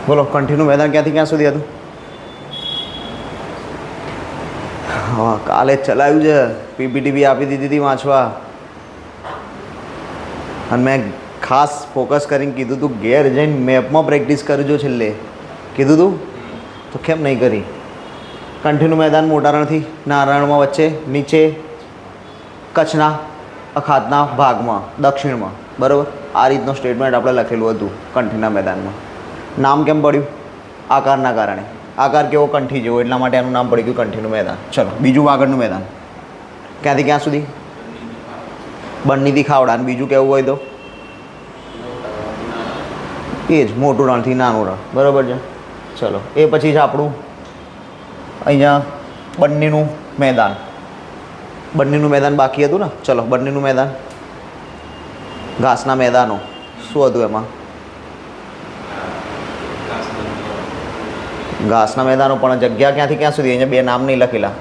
બોલો કંઠીનું મેદાન ક્યાંથી ક્યાં સુધી હતું? હા, કાલે ચલાવ્યું છે, પીપીટી બી આપી દીધી હતી વાંચવા, અને મેં ખાસ ફોકસ કરીને કીધું તું ઘેર જઈને મેપમાં પ્રેક્ટિસ કરજો. છેલ્લે કીધું તું તો કેમ નહીં કરી? કંઠીનું મેદાન મોટા રણથી નારાયણમાં વચ્ચે નીચે કચ્છના અખાતના ભાગમાં દક્ષિણમાં, બરાબર? આ રીતનું સ્ટેટમેન્ટ આપણે લખેલું હતું કંઠીના મેદાનમાં. નામ કેમ પડ્યું? આકારના કારણે. આકાર કેવો? કંઠી જેવો, એટલા માટે એનું નામ પડી ગયું કંઠીનું મેદાન. ચલો બીજું વાગડનું મેદાન ક્યાંથી ક્યાં સુધી? બન્નીથી ખાવડા. અને બીજું કેવું હોય તો એ જ મોટું રણથી નાનું રણ, બરાબર છે? ચલો એ પછી જ આપણું અહીંયા બન્નીનું મેદાન. બન્નીનું મેદાન બાકી હતું ને? ચલો બન્નીનું મેદાન, ઘાસના મેદાનો. શું હતું એમાં? ઘાસના મેદાનો, પણ જગ્યા ક્યાંથી ક્યાં સુધી? અહીંયા બે નામ નહીં લખેલા.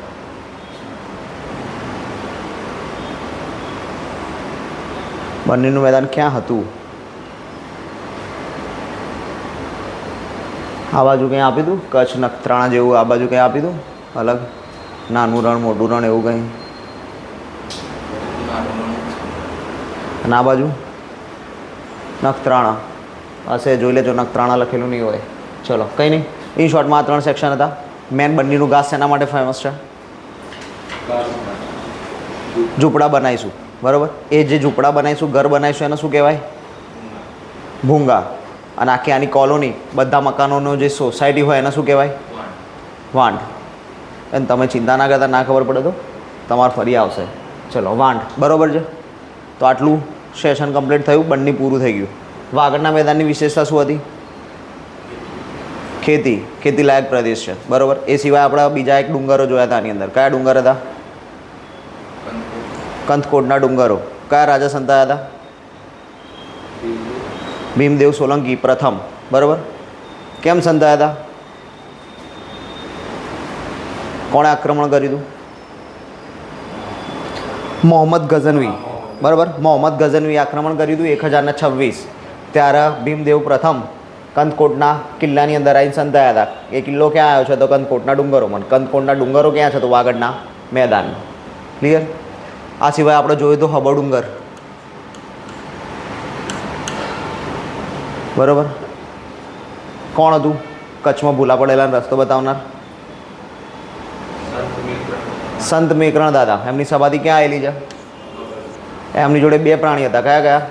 બન્નીનું મેદાન ક્યાં હતું? આ બાજુ કંઈ આપી દઉં? કચ્છ નખત્રાણા જેવું આ બાજુ કંઈ આપી દઉં? અલગ નાનું રણ મોટું રણ એવું કંઈ? અને આ બાજુ નખત્રાણા હશે, જોઈ લેજો. નખત્રાણા લખેલું નહીં હોય. ચલો કંઈ નહીં. ઇન શોર્ટમાં આ 3 સેક્શન હતા. મેન બન્નીનું ઘાસ શેના માટે ફેમસ છે? ઝૂંપડા બનાવીશું, બરાબર? એ જે ઝૂંપડા બનાવીશું, ઘર બનાવીશું, એને શું કહેવાય? ભૂંગા. અને આખી આની કોલોની, બધા મકાનોનો જે સોસાયટી હોય એને શું કહેવાય? વાંઢ. અને તમે ચિંતા ના કરતા, ના ખબર પડે તો તમારે ફરી આવશે. ચલો વાંઢ, બરાબર છે? તો આટલું સેશન કમ્પ્લીટ થયું, બન્ની પૂરું થઈ ગયું. વાગડના મેદાનની વિશેષતા શું હતી? ખેતી, ખેતી લાયક પ્રદેશ છે, બરાબર? એ સિવાય આપણા બીજા એક ડુંગરો જોયા હતા આની અંદર. કયા ડુંગર હતા? કંથકોટના ડુંગરો. કયા રાજા સંતાયા હતા? ભીમદેવ સોલંકી પ્રથમ, બરાબર? કેમ સંતાયા હતા? કોણે આક્રમણ કર્યું હતું? મોહમ્મદ ગઝનવી, બરાબર? મોહમ્મદ ગઝનવી આક્રમણ કર્યું હતું 1026. ત્યારે ભીમદેવ પ્રથમ કંથકોટના કિલ્લાની અંદર આવીને સંતાયા હતા. એ કિલ્લો ક્યાં આવ્યો છે? તો કંથકોટના ડુંગરોમાં. કંથકોટના ડુંગરો ક્યાં છે? તો વાગડના મેદાનમાં. ક્લિયર? આ સિવાય આપણે જોયું તો હબો ડુંગર, બરાબર? કોણ હતું કચ્છમાં ભૂલા પડેલા રસ્તો બતાવનાર? સંત મેકરણ દાદા. એમની સમાધિ ક્યાં આવેલી છે? એમની જોડે 2 પ્રાણી હતા. કયા કયા?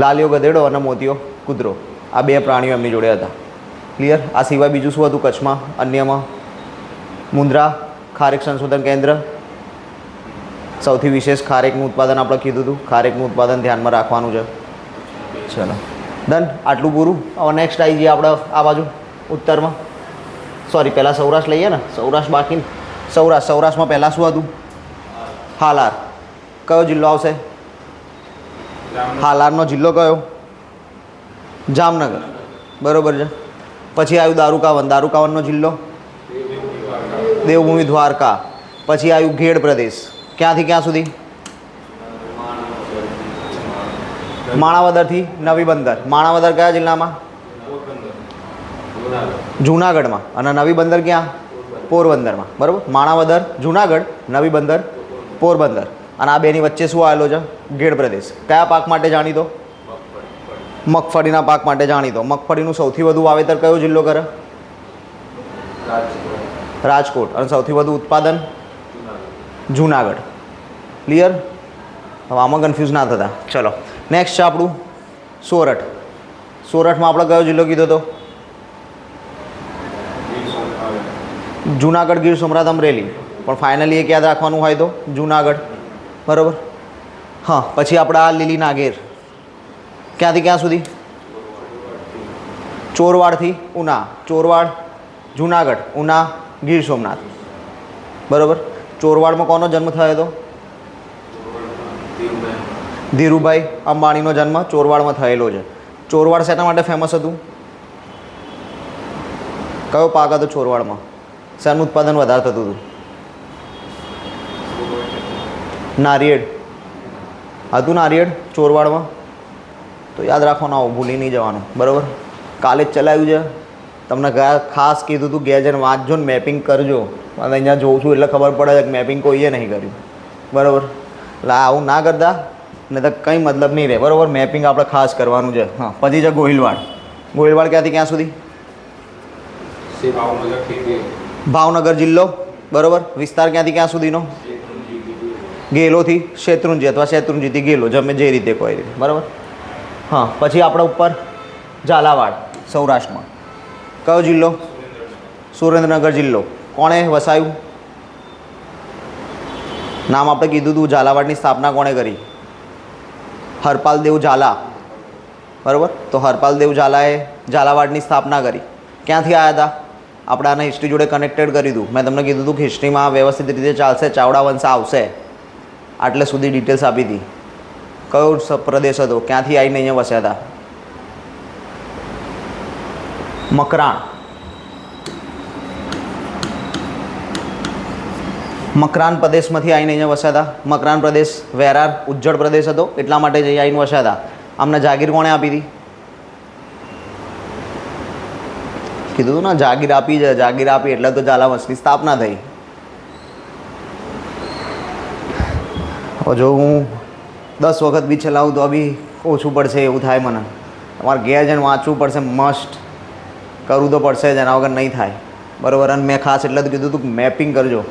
લાલિયો ગધેડો અને મોતિયો કૂતરો. આ 2 પ્રાણીઓ એમની જોડે હતા. ક્લિયર? આ સિવાય બીજું શું હતું કચ્છમાં? અન્યમાં મુન્દ્રા ખારેક સંશોધન કેન્દ્ર. સૌથી વિશેષ ખારેકનું ઉત્પાદન આપણે કીધું હતું. ખારેકનું ઉત્પાદન ધ્યાનમાં રાખવાનું છે. ચલો ડન. આટલું પૂરું. હવે નેક્સ્ટ આવી જઈએ આપણે આ બાજુ ઉત્તરમાં. સોરી, પહેલાં સૌરાષ્ટ્ર લઈએ ને. સૌરાષ્ટ્ર બાકી. સૌરાષ્ટ્રમાં પહેલાં શું હતું? હાલાર. કયો જિલ્લો આવશે? હાલારનો જિલ્લો કયો? જામનગર, બરાબર છે? પછી આવ્યું દારૂકાવન. દારૂકાવનનો જિલ્લો? દેવભૂમિ દ્વારકા. પછી આવ્યું ઘેડ પ્રદેશ. ક્યાંથી ક્યાં સુધી? માણાવદરથી નવી બંદર. માણાવદર કયા જિલ્લામાં? જૂનાગઢમાં. અને નવી બંદર ક્યાં? પોરબંદરમાં, બરાબર? માણાવદર જૂનાગઢ, નવી બંદર પોરબંદર. અને આ બેની વચ્ચે શું આવેલો છે? ઘેડ પ્રદેશ. કયા પાક માટે જાણીતો? મગફળીના પાક માટે જાણીતો. મગફળીનું સૌથી વધુ વાવેતર કયો જિલ્લો કરે? રાજકોટ. અને સૌથી વધુ ઉત્પાદન? જૂનાગઢ. ક્લિયર? હવે આમાં કન્ફ્યુઝ ના થતા. ચલો નેક્સ્ટ છે આપણું સોરઠ. સોરઠમાં આપણે કયો જિલ્લો કીધો હતો? જૂનાગઢ, ગીર સોમનાથ, અમરેલી. પણ ફાઇનલી એક યાદ રાખવાનું હોય તો જૂનાગઢ, બરાબર? હા. પછી આપણે આ લીલી નાગેર. ક્યાંથી ક્યાં સુધી? ચોરવાડથી ઉના. ચોરવાડ જૂનાગઢ, ઉના ગીર સોમનાથ, બરાબર? ચોરવાડમાં કોનો જન્મ થયો હતો? ધીરુભાઈ અંબાણીનો જન્મ ચોરવાડમાં થયેલો છે. ચોરવાડ શેના માટે ફેમસ હતું? કયો પાક હતો ચોરવાડમાં? શેનું ઉત્પાદન વધારે થતું હતું? નારિયેળ હતું. નારિયેળ ચોરવાડમાં. તો યાદ રાખવાનું, આવું ભૂલી નહીં જવાનું, બરાબર. કાલે જ ચલાવ્યું છે, તમને ખાસ કીધું હતું ઘેર જઈને વાંચજો ને મેપિંગ કરજો. અને અહીંયા જોઉં છું એટલે ખબર પડે છે કે મેપિંગ કોઈએ નહીં કર્યું, બરાબર. એટલે આવું ના કરતા, ને તો કંઈ મતલબ નહીં રહે, બરાબર. મેપિંગ આપણે ખાસ કરવાનું છે. હા, પછી છે ગોહિલવાડ. ગોહિલવાડ ક્યાંથી ક્યાં સુધી? ભાવનગર જિલ્લો, બરાબર. વિસ્તાર ક્યાંથી ક્યાં સુધીનો? ગેલોથી શેત્રુંજી અથવા શેત્રુંજીથી ગેલો, જમે જે રીતે કોઈ રીતે, બરાબર. હા, પછી આપણે ઉપર ઝાલાવાડ, સૌરાષ્ટ્રમાં. કયો જિલ્લો? સુરેન્દ્રનગર જિલ્લો. કોણે વસાયું? નામ આપણે કીધું હતું. ઝાલાવાડની સ્થાપના કોણે કરી? હરપાલ દેવ ઝાલા, બરાબર. તો હરપાલ દેવ ઝાલાએ ઝાલાવાડની સ્થાપના કરી. ક્યાંથી આવ્યા હતા? આપણે આને હિસ્ટ્રી જોડે કનેક્ટેડ કરી દીધું. મેં તમને કીધું હતું કે હિસ્ટ્રીમાં વ્યવસ્થિત રીતે ચાલશે, ચાવડા વંશ આવશે, આટલે સુધી ડિટેલ્સ આપી હતી. કયો પ્રદેશ હતો? ક્યાંથી આવીને અહીંયા વસ્યા હતા? મકરાણ. મકરાન પ્રદેશમાંથી આવીને અહીંયા વસ્યા હતા. મકરાન પ્રદેશ વેરાર ઉજ્જડ પ્રદેશ હતો, એટલા માટે જઈ આવીને વસ્યા હતા. આમને જાગીર કોણે આપી હતી? કીધું હતું ને, જાગીર આપી છે. જાગીર આપી એટલે તો ઝાલા વંશની સ્થાપના થઈ. જો હું 10 વખત બી ચલાવું તો બી ઓછું પડશે એવું થાય મને. તમારે ઘેર જઈને વાંચવું પડશે, મસ્ટ કરવું તો પડશે જ, એના વગર નહીં થાય, બરાબર. અને મેં ખાસ એટલે તો કીધું હતું કે મેપિંગ કરજો,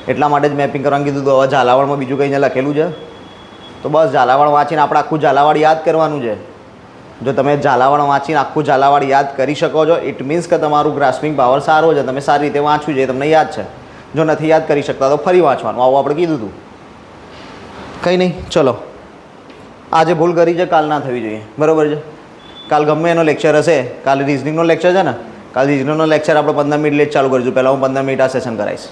એટલા માટે જ મેપિંગ કરવાનું કીધું હતું. હવે ઝાલાવાડમાં બીજું કંઈ લખેલું છે તો બસ ઝાલાવાડ વાંચીને આપણે આખું ઝાલાવાડ યાદ કરવાનું છે. જો તમે ઝાલાવાડ વાંચીને આખું ઝાલાવાડ યાદ કરી શકો છો, ઇટ મીન્સ કે તમારું ગ્રાસ્પિંગ પાવર સારો છે, તમે સારી રીતે વાંચ્યું છે, તમને યાદ છે. જો નથી યાદ કરી શકતા તો ફરી વાંચવાનું, આવું આપણે કીધું હતું. કંઈ નહીં, ચલો. આજે ભૂલ કરી છે, કાલ ના થવી જોઈએ, બરાબર છે. કાલ ગમે એનો લેક્ચર હશે, કાલે રિઝનિંગનો લેક્ચર છે ને, કાલ રિઝનિંગનો લેક્ચર આપણે 15 મિનિટ લેટ ચાલુ કરીશું. પહેલાં હું 15 મિનિટ આ સેશન કરાવીશ.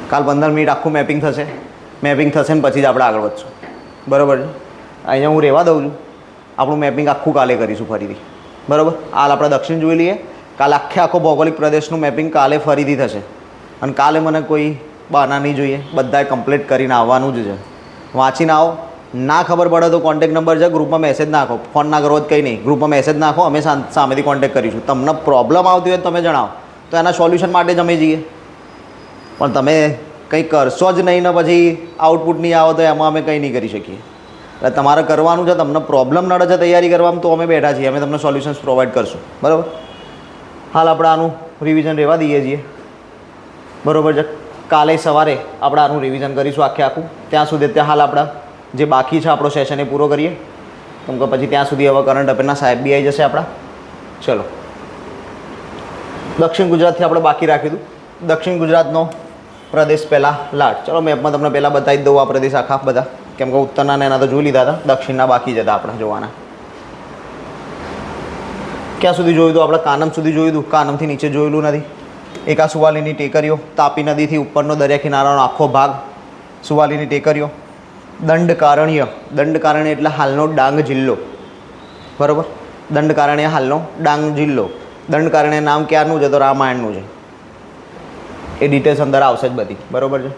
કાલ 15 મિનિટ આખું મેપિંગ થશે. મેપિંગ થશે ને પછી જ આપણે આગળ વધશું, બરાબર છે. અહીંયા હું રહેવા દઉં છું. આપણું મેપિંગ આખું કાલે કરીશું ફરીથી, બરાબર. હાલ આપણે દક્ષિણ જોઈ લઈએ. કાલે આખો ભૌગોલિક પ્રદેશનું મેપિંગ કાલે ફરીથી થશે. અને કાલે મને કોઈ બહાના નહીં જોઈએ, બધાએ કમ્પ્લીટ કરીને આવવાનું જ છે. વાંચીને આવો. ના ખબર પડે તો કોન્ટેક્ટ નંબર છે, ગ્રુપમાં મેસેજ નાખો. ફોન ના કરવો જ કંઈ નહીં, ગ્રુપમાં મેસેજ નાખો, અમે સામેથી કોન્ટેક્ટ કરીશું. તમને પ્રોબ્લેમ આવતી હોય તો તમે જણાવો, તો એના સોલ્યુશન માટે જ અમે જઈએ. પણ તમે કંઈ કરશો જ નહીં ને પછી આઉટપુટ નહીં આવો તો એમાં અમે કંઈ નહીં કરી શકીએ. એટલે તમારે કરવાનું છે. તમને પ્રોબ્લેમ નડે છે તૈયારી કરવામાં તો અમે બેઠા છીએ, અમે તમને સોલ્યુશન્સ પ્રોવાઈડ કરશું, બરાબર. હાલ આપણે આનું રિવિઝન રહેવા દઈએ છીએ, બરાબર છે. કાલે સવારે આપણે આનું રિવિઝન કરીશું આખું. ત્યાં સુધી ત્યાં હાલ આપણા જે બાકી છે આપણો સેશન એ પૂરો કરીએ, કેમ કે પછી ત્યાં સુધી હવે કરંટ અફેરના સાહેબ બી આવી જશે આપણા. ચલો, દક્ષિણ ગુજરાતથી આપણે બાકી રાખ્યું હતું. દક્ષિણ ગુજરાતનો પ્રદેશ પહેલાં લાટ. ચલો મેપમાં તમને પહેલાં બતાવી દઉં આ પ્રદેશ આખા બધા, કેમ કે ઉત્તરના એના તો જોઈ લીધા હતા, દક્ષિણના બાકી જ હતા આપણે જોવાના. ક્યાં સુધી જોયું હતું આપણે? કાનમ સુધી જોયું હતું. કાનમથી નીચે જોયેલું નથી. એકા સુવાલીની ટેકરીઓ, તાપી નદીથી ઉપરનો દરિયા કિનારાનો આખો ભાગ, સુવાલીની ટેકરીઓ. દંડકારણ્ય. દંડકારણ્ય એટલે હાલનો ડાંગ જિલ્લો, બરાબર. દંડકારણ્ય હાલનો ડાંગ જિલ્લો. દંડકારણ્ય નામ ક્યારનું છે? તો રામાયણનું છે. એ ડિટેલ્સ અંદર આવશે જ બધી, બરાબર છે.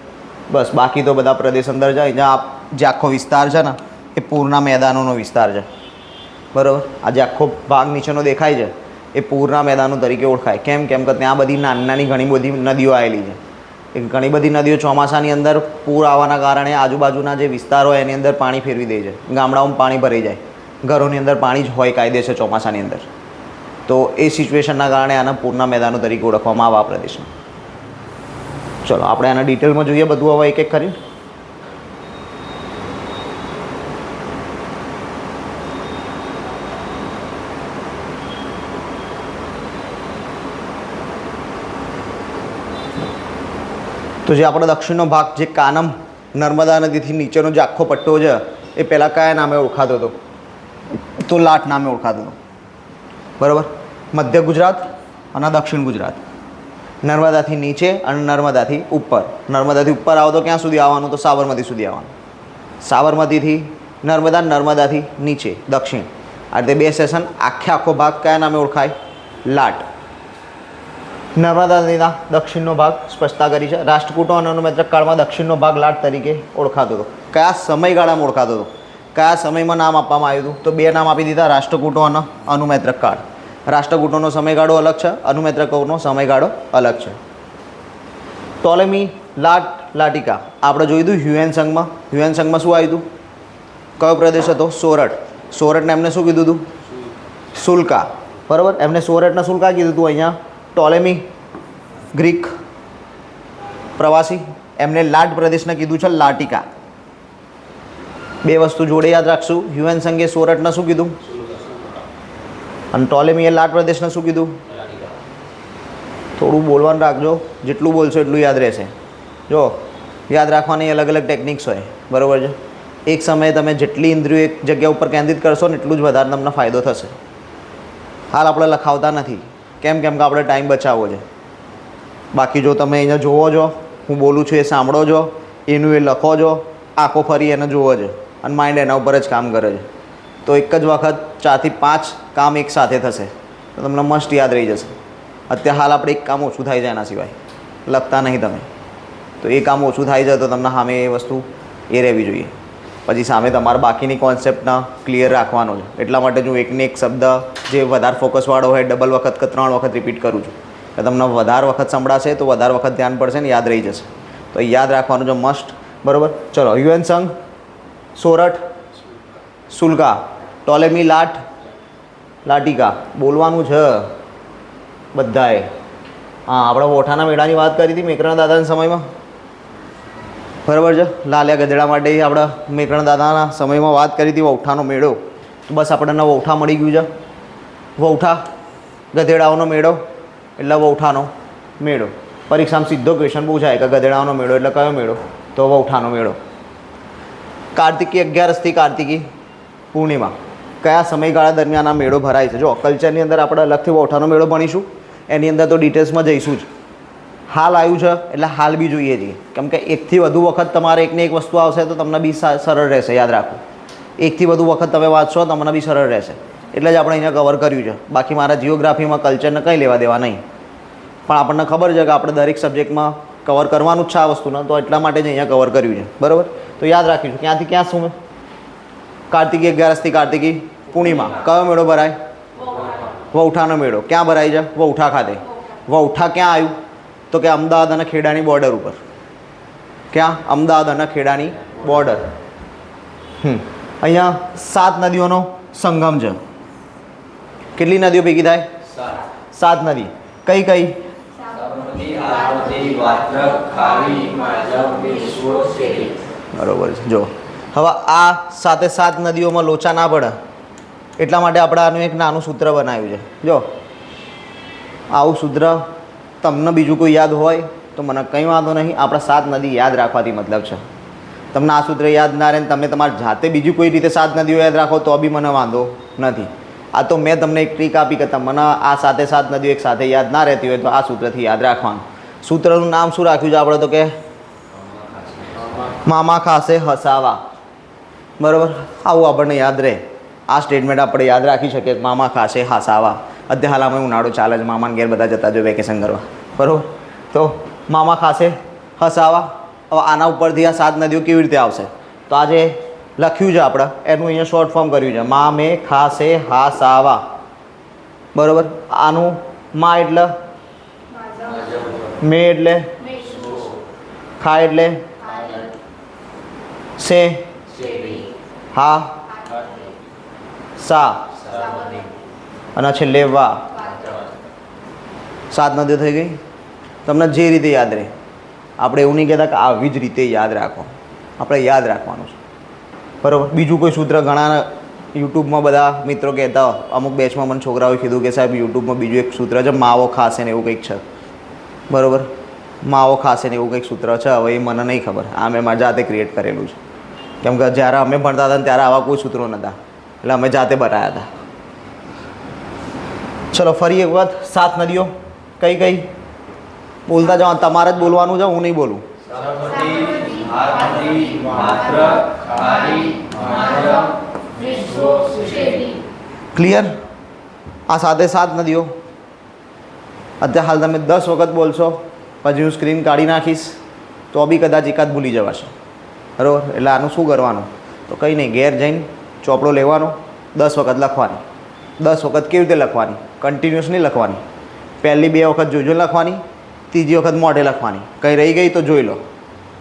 બસ બાકી તો બધા પ્રદેશ અંદર જાય. જ્યાં જે આખો વિસ્તાર છે ને એ પૂરના મેદાનોનો વિસ્તાર છે, બરાબર. આ જે આખો ભાગ નીચેનો દેખાય છે એ પૂરના મેદાનો તરીકે ઓળખાય. કેમ? કેમ કે ત્યાં બધી નાની ઘણી બધી નદીઓ આવેલી છે. એ ઘણી બધી નદીઓ ચોમાસાની અંદર પૂર આવવાના કારણે આજુબાજુના જે વિસ્તાર હોય એની અંદર પાણી ફેરવી દે છે. ગામડાઓમાં પાણી ભરાઈ જાય, ઘરોની અંદર પાણી જ હોય કાયદેસર ચોમાસાની અંદર. તો એ સિચ્યુએશનના કારણે આના પૂરના મેદાનો તરીકે ઓળખવામાં આવે આ પ્રદેશને. ચલો આપણે આના ડિટેલમાં જોઈએ બધું હવે એક એક કરીને. તો જે આપણો દક્ષિણનો ભાગ જે કાનમ નર્મદા નદીથી નીચેનો જે આખો પટ્ટો છે એ પહેલાં કયા નામે ઓળખાતો હતો? તો લાટ નામે ઓળખાતો હતો, બરાબર. મધ્ય ગુજરાત અને દક્ષિણ ગુજરાત. નર્મદાથી નીચે અને નર્મદાથી ઉપર. નર્મદાથી ઉપર આવો તો ક્યાં સુધી આવવાનું? તો સાબરમતી સુધી આવવાનું. સાબરમતીથી નર્મદા, નર્મદાથી નીચે દક્ષિણ. આ રીતે બે સેશન. આખો ભાગ કયા નામે ઓળખાય? લાટ. નર્મદા નદીના દક્ષિણનો ભાગ સ્પષ્ટતા કરી છે. રાષ્ટ્રકૂટો અને અનુમૈત્રક કાળમાં દક્ષિણનો ભાગ લાટ તરીકે ઓળખાતો હતો. કયા સમયગાળામાં ઓળખાતો હતો? કયા સમયમાં નામ આપવામાં આવ્યું હતું? તો બે નામ આપી દીધા, રાષ્ટ્રકૂટો અને અનુમૈત્રક કાળ. રાષ્ટ્રકૂટોનો સમયગાળો અલગ છે, અનુમૈત્રકોનો સમયગાળો અલગ છે. ટોલેમી લાટિકા આપણે જોયું હતું હ્યુએન સંઘમાં. હ્યુએન સંઘમાં શું આવ્યું હતું? કયો પ્રદેશ હતો? સોરઠ. સોરઠને એમને શું કીધું હતું? સુલ્કા. બરાબર, એમને સોરઠને સુલ્કા કીધું હતું. અહીંયા ટોલેમી ગ્રીક પ્રવાસી એમને લાટ પ્રદેશને કીધું છે લાટિકા. બે વસ્તુ જોડે યાદ રાખશું. હ્યુએન સંઘે સોરઠને શું કીધું? અને ટોલેમીએ લાટ પ્રદેશને શું કીધું? થોડું બોલવાનું રાખજો, જેટલું બોલશો એટલું યાદ રહેશે. જો યાદ રાખવાની અલગ અલગ ટેકનિક્સ હોય, બરાબર છે. એક સમયે તમે જેટલી ઇન્દ્રિયો એક જગ્યા ઉપર કેન્દ્રિત કરશો ને એટલું જ વધારે તમને ફાયદો થશે. હાલ આપણે લખાવતા નથી, કેમ કે આપણે ટાઈમ બચાવવો છે. બાકી જો તમે અહીંયા જોવો છો, હું બોલું છું એ સાંભળો છો, એનું એ લખો છો, આંખો ફરી એને જોવો છે અને માઇન્ડ એના ઉપર જ કામ કરે છે, તો એક જ વખત 4 થી 5 કામ એક સાથે થશે તો તમને મસ્ત યાદ રહી જશે. અત્યારે હાલ આપણે એક કામ ઓછું થાય છે, એના સિવાય લખતા નહીં તમે, તો એ કામ ઓછું થાય છે તો તમને સામે એ વસ્તુ એ રહેવી જોઈએ. પછી સામે તમારે બાકીની કોન્સેપ્ટના ક્લિયર રાખવાનો છે. એટલા માટે હું એકને એક શબ્દ જે વધારે ફોકસવાળો હોય ડબલ વખત કે 3 વખત રિપીટ કરું છું, કે તમને વધારે વખત સંભળાશે તો વધારે વખત ધ્યાન પડશે ને યાદ રહી જશે. તો યાદ રાખવાનું છે મસ્ટ. બરાબર, ચલો. હ્યુએન સંઘ, સોરઠ, સુલ્કા, ટોલેમી લાટિકા બોલવાનું છે બધાએ. હા, આપણે વોઠાના મેળાની વાત કરી હતી મેકરણ દાદાના સમયમાં, બરાબર છે. લાલ્યા ગધેડા માટે આપણે મેકરણ દાદાના સમયમાં વાત કરી હતી વૌઠાનો મેળો. તો બસ આપણને વૌઠા મળી ગયું છે. વૌઠા ગધેડાઓનો મેળો એટલે વૌઠાનો મેળો. પરીક્ષામાં સીધો ક્વેશ્ચન પૂછાય કે ગધેડાઓનો મેળો એટલે કયો મેળો? તો વૌઠાનો મેળો. કાર્તિકી 11 થી કાર્તિકી પૂર્ણિમા કયા સમયગાળા દરમિયાન આ મેળો ભરાય છે? જો કલ્ચરની અંદર આપણે અલગથી વૌઠાનો મેળો ભણીશું, એની અંદર તો ડિટેલ્સમાં જઈશું જ. હાલ આવ્યું છે એટલે હાલ બી જોઈએ છીએ, કેમ કે એકથી વધુ વખત તમારે એકને એક વસ્તુ આવશે તો તમને બી સરળ રહેશે. યાદ રાખો, એકથી વધુ વખત તમે વાંચશો તમને બી સરળ રહેશે. એટલે જ આપણે અહીંયા કવર કર્યું છે. બાકી મારા જિયોગ્રાફીમાં કલ્ચરને કંઈ લેવા દેવા નહીં, પણ આપણને ખબર છે કે આપણે દરેક સબ્જેક્ટમાં કવર કરવાનું જ છે આ વસ્તુને, તો એટલા માટે જ અહીંયા કવર કર્યું છે. બરાબર, તો યાદ રાખીશું ક્યાંથી ક્યાં શું. કાર્તિકી 11 થી કાર્તિકી પૂર્ણિમા કયો મેળો ભરાય? વૌઠાનો મેળો. ક્યાં ભરાય છે? વૌઠા ખાતે. વૌઠા ક્યાં આવ્યું? તો કે અમદાવાદ અને ખેડાની બોર્ડર ઉપર. ક્યાં? અમદાવાદ અને ખેડાની બોર્ડર. અહીંયા 7 નદીઓનો સંગમ છે. કેટલી નદીઓ ભેગી થાય? 7 નદી. કઈ કઈ? બરોબર છે. જો હવે આ 7 નદીઓમાં લોચા ના પડે એટલા માટે આપણે આનું એક નાનું સૂત્ર બનાવ્યું છે. જો આવું સૂત્ર તમને બીજું કોઈ યાદ હોય તો મને કંઈ વાંધો નહીં, આપણે 7 નદી યાદ રાખવાથી મતલબ છે. તમને આ સૂત્ર યાદ ના રહે ને તમે તમારી જાતે બીજી કોઈ રીતે 7 નદીઓ યાદ રાખો તો બી મને વાંધો નથી. આ તો મેં તમને એક ટ્રીક આપી કે તમને આ 7 નદીઓ એક સાથે યાદ ના રહેતી હોય તો આ સૂત્રથી યાદ રાખવાનું. સૂત્રનું નામ શું રાખ્યું છે આપણે? તો કે મામા ખાસે હસાવા. બરાબર, આવું આપણને યાદ રહે. આ સ્ટેટમેન્ટ આપણે યાદ રાખી શકીએ, મામા ખાસે હસાવા. અત્યારે હાલ અમે ઉનાળો ચાલે છે, મામાને ઘેર બધા જતા જો વેકેશન કરવા. બરાબર, તો મામા ખાસે હસાવા. હવે આના ઉપરથી આ 7 નદીઓ કેવી રીતે આવશે? તો આજે લખ્યું છે આપણે એનું અહીંયા શોર્ટ ફોર્મ કર્યું છે, મા મે ખાસે હાસાવા. બરાબર, આનું મા એટલે મે એટલે ખા એટલે સે હા સા અને છેલ્લે વા. 7 નદીઓ થઈ ગઈ. તમને જે રીતે યાદ રહે, આપણે એવું નહીં કહેતા કે આવી જ રીતે યાદ રાખો, આપણે યાદ રાખવાનું છે. બરાબર, બીજું કોઈ સૂત્ર ઘણા યુટ્યુબમાં બધા મિત્રો કહેતા હોય, અમુક બેચમાં મને છોકરાઓએ કીધું કે સાહેબ યુટ્યુબમાં બીજું એક સૂત્ર છે માવો ખાશે ને એવું કંઈક છે. બરાબર, માવો ખાશે ને એવું કંઈક સૂત્ર છે. હવે એ મને નહીં ખબર, આ મેં મારી જાતે ક્રિએટ કરેલું છે, કેમ કે જ્યારે અમે ભણતા હતા ત્યારે આવા કોઈ સૂત્રો નહોતા, એટલે અમે જાતે બનાવ્યા હતા. ચલો ફરી એક વખત 7 નદીઓ કઈ કઈ બોલતા જાઓ. તમારે જ બોલવાનું છે, હું નહીં બોલું. ક્લિયર? આ 7 નદીઓ અત્યારે હાલ તમે 10 વખત બોલશો, પછી હું સ્ક્રીન કાઢી નાખીશ તો બી કદાચ એકાદ ભૂલી જવાશે. બરાબર, એટલે આનું શું કરવાનું? તો કંઈ નહીં, ઘેર જઈને ચોપડો લેવાનો, 10 વખત લખવાની. 10 વખત કેવી રીતે લખવાની? કન્ટિન્યુઅસ નહીં લખવાની. પહેલી 2 વખત જોજો લખવાની, ત્રીજી વખત મોઢે લખવાની. કંઈ રહી ગઈ તો જોઈ લો,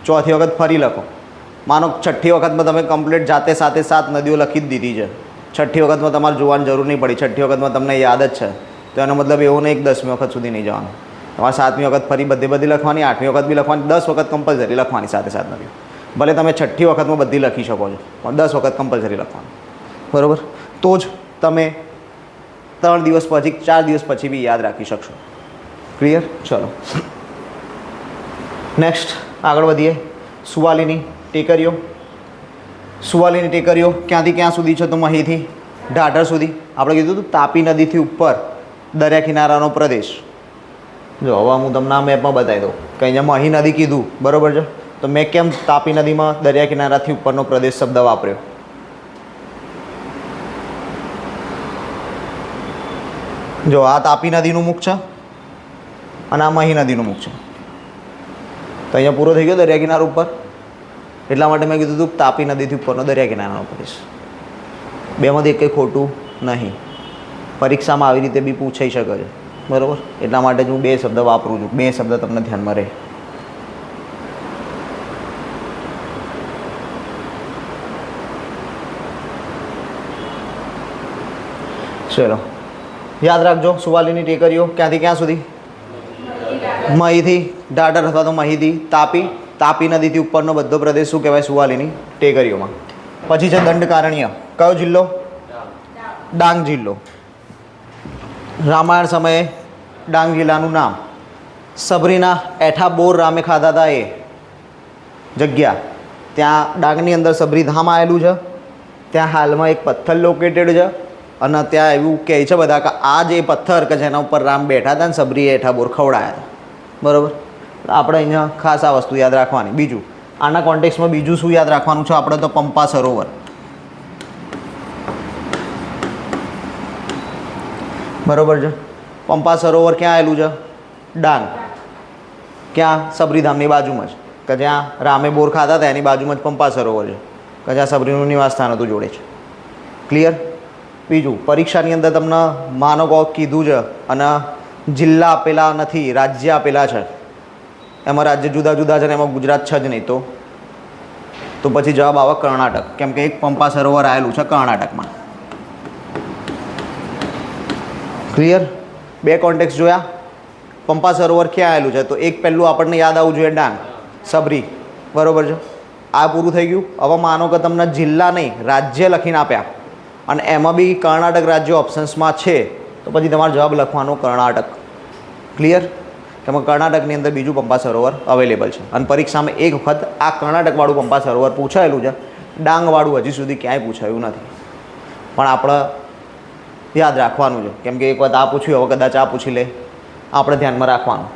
ચોથી વખત ફરી લખો. માનો 6ઠ્ઠી વખતમાં તમે કમ્પ્લીટ જાતે 7 નદીઓ લખી જ દીધી છે, 6ઠ્ઠી વખતમાં તમારે જોવાની જરૂર નહીં પડી, 6ઠ્ઠી વખતમાં તમને યાદ જ છે, તો એનો મતલબ એવો નહીં કે 10મી વખત સુધી નહીં જવાનું. તમારે 7મી વખત ફરી બધી લખવાની, 8મી વખત બી લખવાની, 10 વખત કમ્પલસરી લખવાની સાથે નદીઓ. ભલે તમે 6ઠ્ઠી વખતમાં બધી લખી શકો છો, પણ 10 વખત કમ્પલસરી લખવાની, બરાબર? તો જ તમે 3 દિવસ પછી 4 દિવસ પછી બી યાદ રાખી શકશો. ક્લિયર? ચલો નેક્સ્ટ આગળ વધીએ. સુવાલીની ટેકરીઓ. સુવાલીની ટેકરીઓ ક્યાંથી ક્યાં સુધી છે? તો મહીથી ઢાઢર સુધી. આપણે કીધું હતું તાપી નદીથી ઉપર દરિયા કિનારાનો પ્રદેશ. જો હવે હું તમને આ મેપમાં બતાવી દઉં કે અહીંયા મહી નદી કીધું, બરાબર છે? તો મેં કેમ તાપી નદીમાં દરિયા કિનારાથી ઉપરનો પ્રદેશ શબ્દ વાપર્યો? જો આ તાપી નદીનું મુખ છે અને આ મહી નદીનું મુખ છે. તો અહીંયા પૂરો થઈ ગયો દરિયા કિનારા ઉપર. એટલા માટે મેં કીધું હતું તાપી નદીથી ઉપરનો દરિયા કિનારાનો પ્રદેશ. બેમાંથી એક કંઈ ખોટું નહીં. પરીક્ષામાં આવી રીતે બી પૂછાઈ શકે છે, બરાબર? એટલા માટે જ હું 2 શબ્દ વાપરું છું. 2 શબ્દ તમને ધ્યાનમાં રહે. ચલો યાદ રાખજો. સુવાલીની ટેકરીઓ ક્યાંથી ક્યાં સુધી? મહીથી ઢાઢર અથવા તો મહીથી તાપી, તાપી નદીથી ઉપરનો બધો પ્રદેશ શું કહેવાય? સુવાલીની ટેકરીઓમાં. પછી છે દંડકારણ્ય. કયો જિલ્લો? ડાંગ જિલ્લો. રામાયણ સમયે ડાંગ જિલ્લાનું નામ. સબરીના એઠા બોર રામે ખાધા હતા એ જગ્યા. ત્યાં ડાંગની અંદર સબરી ધામ આવેલું છે. ત્યાં હાલમાં એક પથ્થર લોકેટેડ છે અને ત્યાં એવું કહે છે બધા કે આ જે પથ્થર કે જેના ઉપર રામ બેઠા હતા ને સબરીએ એઠા બોર ખવડાયા હતા, બરાબર? આપણે અહીંયા ખાસ આ વસ્તુ યાદ રાખવાની. બીજું આના કોન્ટેક્સમાં બીજું શું યાદ રાખવાનું છે આપણે? તો પંપા સરોવર. બરાબર છે? પંપા સરોવર ક્યાં આવેલું છે? ડાંગ. ક્યાં? સબરીધામની બાજુમાં જ, કે જ્યાં રામે બોર ખાતા હતા એની બાજુમાં જ પંપા સરોવર છે, કે જ્યાં સબરીનું નિવાસ સ્થાન હતું જોડે છે. ક્લિયર? બીજું પરીક્ષાની અંદર તમને માનો કહો કીધું છે અને જિલ્લા આપેલા નથી, રાજ્ય આપેલા છે. એમાં રાજ્ય જુદા જુદા છે ને એમાં ગુજરાત છે જ નહીં, તો પછી જવાબ આવે કર્ણાટક. કેમ કે એક પંપા સરોવર આવેલું છે કર્ણાટકમાં. ક્લિયર? 2 કોન્ટેક્સ જોયા. પંપા સરોવર ક્યાં આવેલું છે? તો એક પહેલું આપણને યાદ આવવું જોઈએ ડાંગ, સબરી, બરાબર છે? આ પૂરું થઈ ગયું. હવે માનો કે તમને જિલ્લા નહીં રાજ્ય લખીને આપ્યા અને એમાં બી કર્ણાટક રાજ્ય ઓપ્શન્સમાં છે, તો પછી તમારો જવાબ લખવાનો કર્ણાટક. ક્લિયર? કે કર્ણાટકની અંદર બીજું પંપા સરોવર અવેલેબલ છે અને પરીક્ષામાં એક વખત આ કર્ણાટકવાળું પંપા સરોવર પૂછાયેલું છે. ડાંગવાળું હજી સુધી ક્યાંય પૂછાયું નથી, પણ આપણે યાદ રાખવાનું છે. કેમ કે એક વખત આ પૂછ્યું, હવે કદાચ આ પૂછી લે, આપણે ધ્યાનમાં રાખવાનું.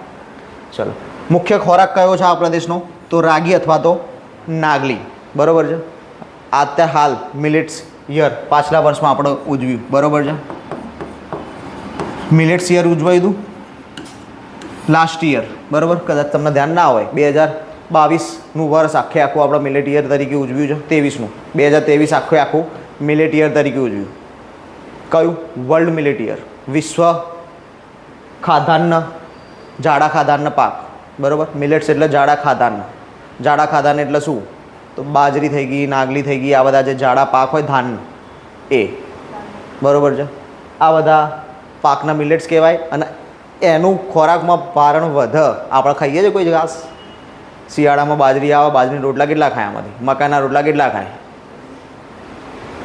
ચલો, મુખ્ય ખોરાક કયો છે આ પ્રદેશનો? તો રાગી અથવા તો નાગલી, બરાબર છે? અત્યારે હાલ મિલેટ્સ યર પાછલા વર્ષમાં આપણે ઉજવ્યું, બરાબર છે? મિલેટ્સ યર ઉજવાયું હતું લાસ્ટ યર, બરાબર? કદાચ તમને ધ્યાન ના હોય, 2022નું વર્ષ આખું આપણે મિલેટ યર તરીકે ઉજવ્યું છે. 23નું 2023 આખું મિલેટ યર તરીકે ઉજવ્યું. કયું? World millet year. વિશ્વ ખાધાન્ય જાડા ખાધાન્ય પાક, બરાબર? મિલેટ્સ એટલે જાડા ખાધાન્ય. જાડા ખાધાન્ય એટલે શું? તો બાજરી થઈ ગઈ, નાગલી થઈ ગઈ, આ બધા જે જાડા પાક હોય ધાન એ, બરાબર છે? આ બધા પાકના મિલેટ્સ કહેવાય અને એનું ખોરાકમાં ભારણ વધે. આપણે ખાઈએ છીએ કોઈ ઘાસ? શિયાળામાં બાજરી આવે, બાજરીના રોટલા કેટલા ખાય? આમાંથી મકાઈના રોટલા કેટલા ખાય?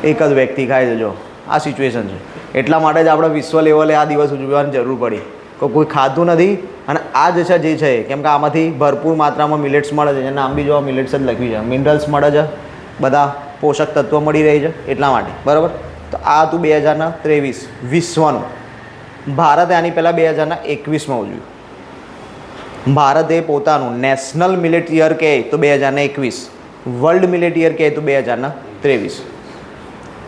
એક જ વ્યક્તિ ખાય છે. જો આ સિચ્યુએશન છે. એટલા માટે જ આપણે વિશ્વ લેવલે આ દિવસ ઉજવવાની જરૂર પડી. કોઈ ખાતું નથી અને આ જે છે જે છે, કેમ કે આમાંથી ભરપૂર માત્રામાં મિલેટ્સ મળે છે. નામ બી જો મિલેટ્સ જ લખ્યું છે. મિનરલ્સ મળે છે, બધા પોષક તત્વો મળી રહી છે એટલા માટે, બરાબર? તો આ હતું 2023 વિશ્વનું. ભારતે આની પહેલાં 2021માં ઉજવ્યું. ભારતે પોતાનું નેશનલ મિલેટ યર કહે તો 2021, વર્લ્ડ મિલેટ યર કહે તો 2023.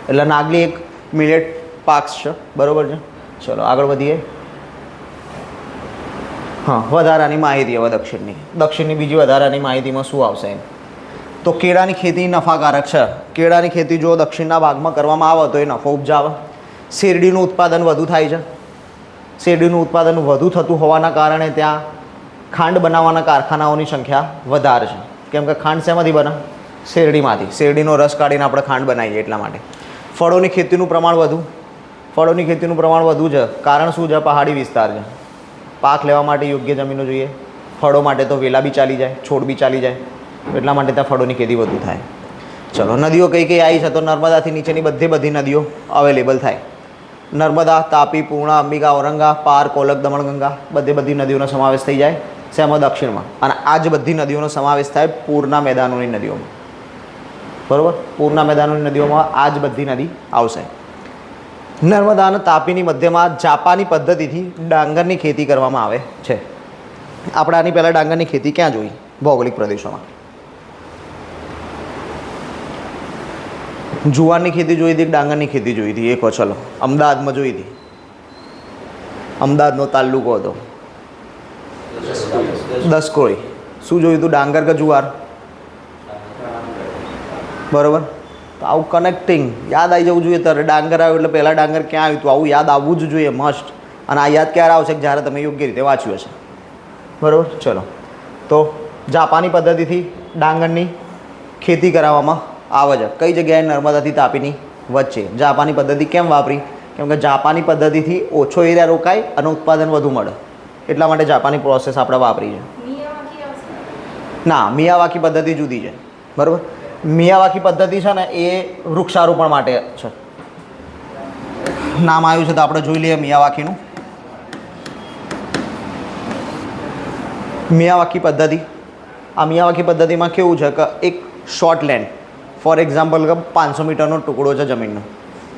એટલે નાગલી એક મિલેટ પાક છે, બરાબર છે? ચલો આગળ વધીએ. હા, વધારાની માહિતી હવે દક્ષિણની બીજી વધારાની માહિતીમાં શું આવશે? તો તો કેળાની ખેતી નફાકારક છે. કેળાની ખેતી જો દક્ષિણના ભાગમાં કરવામાં આવે તો એ નફો ઉપજાવે. શેરડીનું ઉત્પાદન વધુ થાય છે. શેરડીનું ઉત્પાદન વધુ થતું હોવાના કારણે ત્યાં ખાંડ બનાવવાના કારખાનાઓની સંખ્યા વધારે છે. કેમ કે ખાંડ શેમાંથી બને? શેરડીમાંથી. શેરડીનો રસ કાઢીને આપણે ખાંડ બનાવીએ એટલા માટે. ફળોની ખેતીનું પ્રમાણ વધુ. ફળોની ખેતીનું પ્રમાણ વધુ છે. કારણ શું છે? પહાડી વિસ્તાર છે. પાક લેવા માટે યોગ્ય જમીનો જોઈએ. ફળો માટે તો વેલા બી ચાલી જાય, છોડ બી ચાલી જાય, એટલા માટે ત્યાં ફળોની ખેતી વધુ થાય. ચલો, નદીઓ કઈ કઈ આવી છે? તો નર્મદાથી નીચેની બધી નદીઓ અવેલેબલ થાય. નર્મદા, તાપી, પૂર્ણા, અંબિકા, ઔરંગા, પાર, કોલક, દમણગંગા બધી નદીઓનો સમાવેશ થઈ જાય. શેમાં? દક્ષિણમાં. અને આ જ બધી નદીઓનો સમાવેશ થાય પૂરના મેદાનોની નદીઓમાં. બરાબર? પૂરના મેદાનોની નદીઓમાં આ જ બધી નદી આવશે. નર્મદા અને તાપીની મધ્યમાં જાપાની પદ્ધતિથી ડાંગરની ખેતી કરવામાં આવે છે. આપણે આની પહેલાં ડાંગરની ખેતી ક્યાં જોઈ? ભૌગોલિક પ્રદેશોમાં. જુવારની ખેતી જોઈ હતી, ડાંગરની ખેતી જોઈ હતી? એક ચલો, અમદાવાદમાં જોઈ હતી. અમદાવાદનો તાલુકો હતો દસકોઈ. શું જોયું હતું? ડાંગર કે જુવાર? બરાબર. તો આવું કનેક્ટિંગ યાદ આવી જવું જોઈએ. ત્યારે ડાંગર આવ્યું એટલે પહેલાં ડાંગર ક્યાં આવ્યું હતું? આવું યાદ આવવું જ જોઈએ, મસ્ટ. અને આ યાદ ક્યારે આવશે? જ્યારે તમે યોગ્ય રીતે વાંચ્યું હશે. બરાબર. ચલો, તો જાપાની પદ્ધતિથી ડાંગરની ખેતી કરાવવામાં આવે છે. કઈ જગ્યાએ? નર્મદાથી તાપીની વચ્ચે. જાપાની પદ્ધતિ કેમ વાપરી? કેમ કે જાપાની પદ્ધતિથી ઓછો એરિયા રોકાય અને ઉત્પાદન વધુ મળે, એટલા માટે જાપાની પ્રોસેસ આપણે વાપરી છે. ના, મિયાવાકી પદ્ધતિ જુદી છે. બરાબર. મિયાવાકી પદ્ધતિ છે ને એ વૃક્ષારોપણ માટે છે. નામ આવ્યું છે તો આપણે જોઈ લઈએ મિયાવાકીનું. મિયાવાકી પદ્ધતિ. આ મિયાવાકી પદ્ધતિમાં કેવું છે કે એક શોર્ટ લેન્ડ, ફોર એક્ઝામ્પલ કે 500 મીટરનો ટુકડો છે જમીનનો.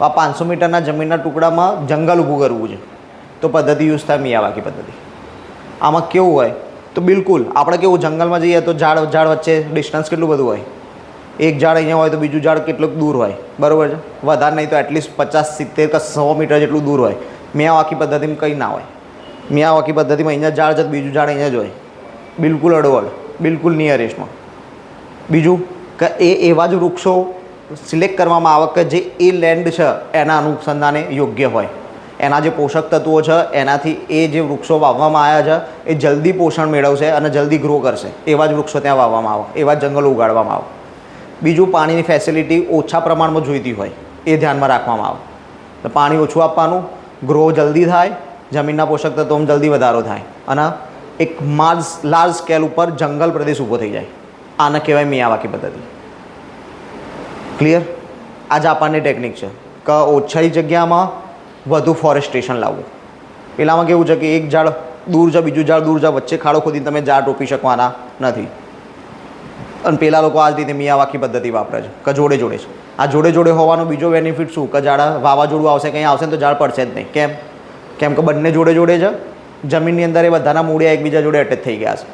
આ 500 મીટરના જમીનના ટુકડામાં જંગલ ઊભું કરવું છે તો પદ્ધતિ યુઝ થાય મિયાવાકી પદ્ધતિ. આમાં કેવું હોય તો બિલકુલ આપણે કેવું જંગલમાં જઈએ તો ઝાડ વચ્ચે ડિસ્ટન્સ કેટલું બધું હોય? એક ઝાડ અહીંયા હોય તો બીજું ઝાડ કેટલુંક દૂર હોય? બરાબર છે. વધારે નહીં તો એટલીસ્ટ 50, 70 કે 100 મીટર જેટલું દૂર હોય. મિયાવાકી પદ્ધતિમાં કંઈ ના હોય. મિયાવાકી પદ્ધતિમાં અહીંયા ઝાડ છે તો બીજું ઝાડ અહીંયા જ હોય, બિલકુલ અડવડ, બિલકુલ નિયરેસ્ટમાં. બીજું કે એવા જ વૃક્ષો સિલેક્ટ કરવામાં આવે કે જે એ લેન્ડ છે એના અનુસંધાને યોગ્ય હોય. એના જે પોષક તત્વો છે એનાથી એ જે વૃક્ષો વાવવામાં આવ્યા છે એ જલ્દી પોષણ મેળવશે અને જલ્દી ગ્રો કરશે. એવા જ વૃક્ષો ત્યાં વાવવામાં આવે, એવા જ જંગલો ઉગાડવામાં આવે. બીજું, પાણીની ફેસિલિટી ઓછા પ્રમાણમાં જોઈતી હોય એ ધ્યાનમાં રાખવામાં આવે. તો પાણી ઓછું આપવાનું, ગ્રો જલ્દી થાય, જમીનના પોષક તત્વોમાં જલ્દી વધારો થાય અને એક લાર્જ સ્કેલ ઉપર જંગલ પ્રદેશ ઊભો થઈ જાય. આને કહેવાય મિયાવાકી પદ્ધતિ. ક્લિયર? આ જાપાનની ટેકનિક છે કે ઓછાઈ જગ્યામાં વધુ ફોરેસ્ટેશન લાવવું. પેલામાં કેવું છે કે એક ઝાડ દૂર છે, બીજું ઝાડ દૂર છે, વચ્ચે ખાડો ખોદીને તમે ઝાડ રોપી શકવાના નથી. અને પેલા લોકો આ જ રીતે મિયાવાકી પદ્ધતિ વાપરે છે કે જોડે જોડે છે. આ જોડે જોડે હોવાનો બીજો બેનિફિટ શું? કે ઝાડ વાવાઝોડું આવશે, કંઈ આવશે ને તો ઝાડ પડશે જ નહીં. કેમ કે બંને જોડે જોડે છે. જમીનની અંદર એ બધાના મૂળિયા એકબીજા જોડે અટેચ થઈ ગયા છે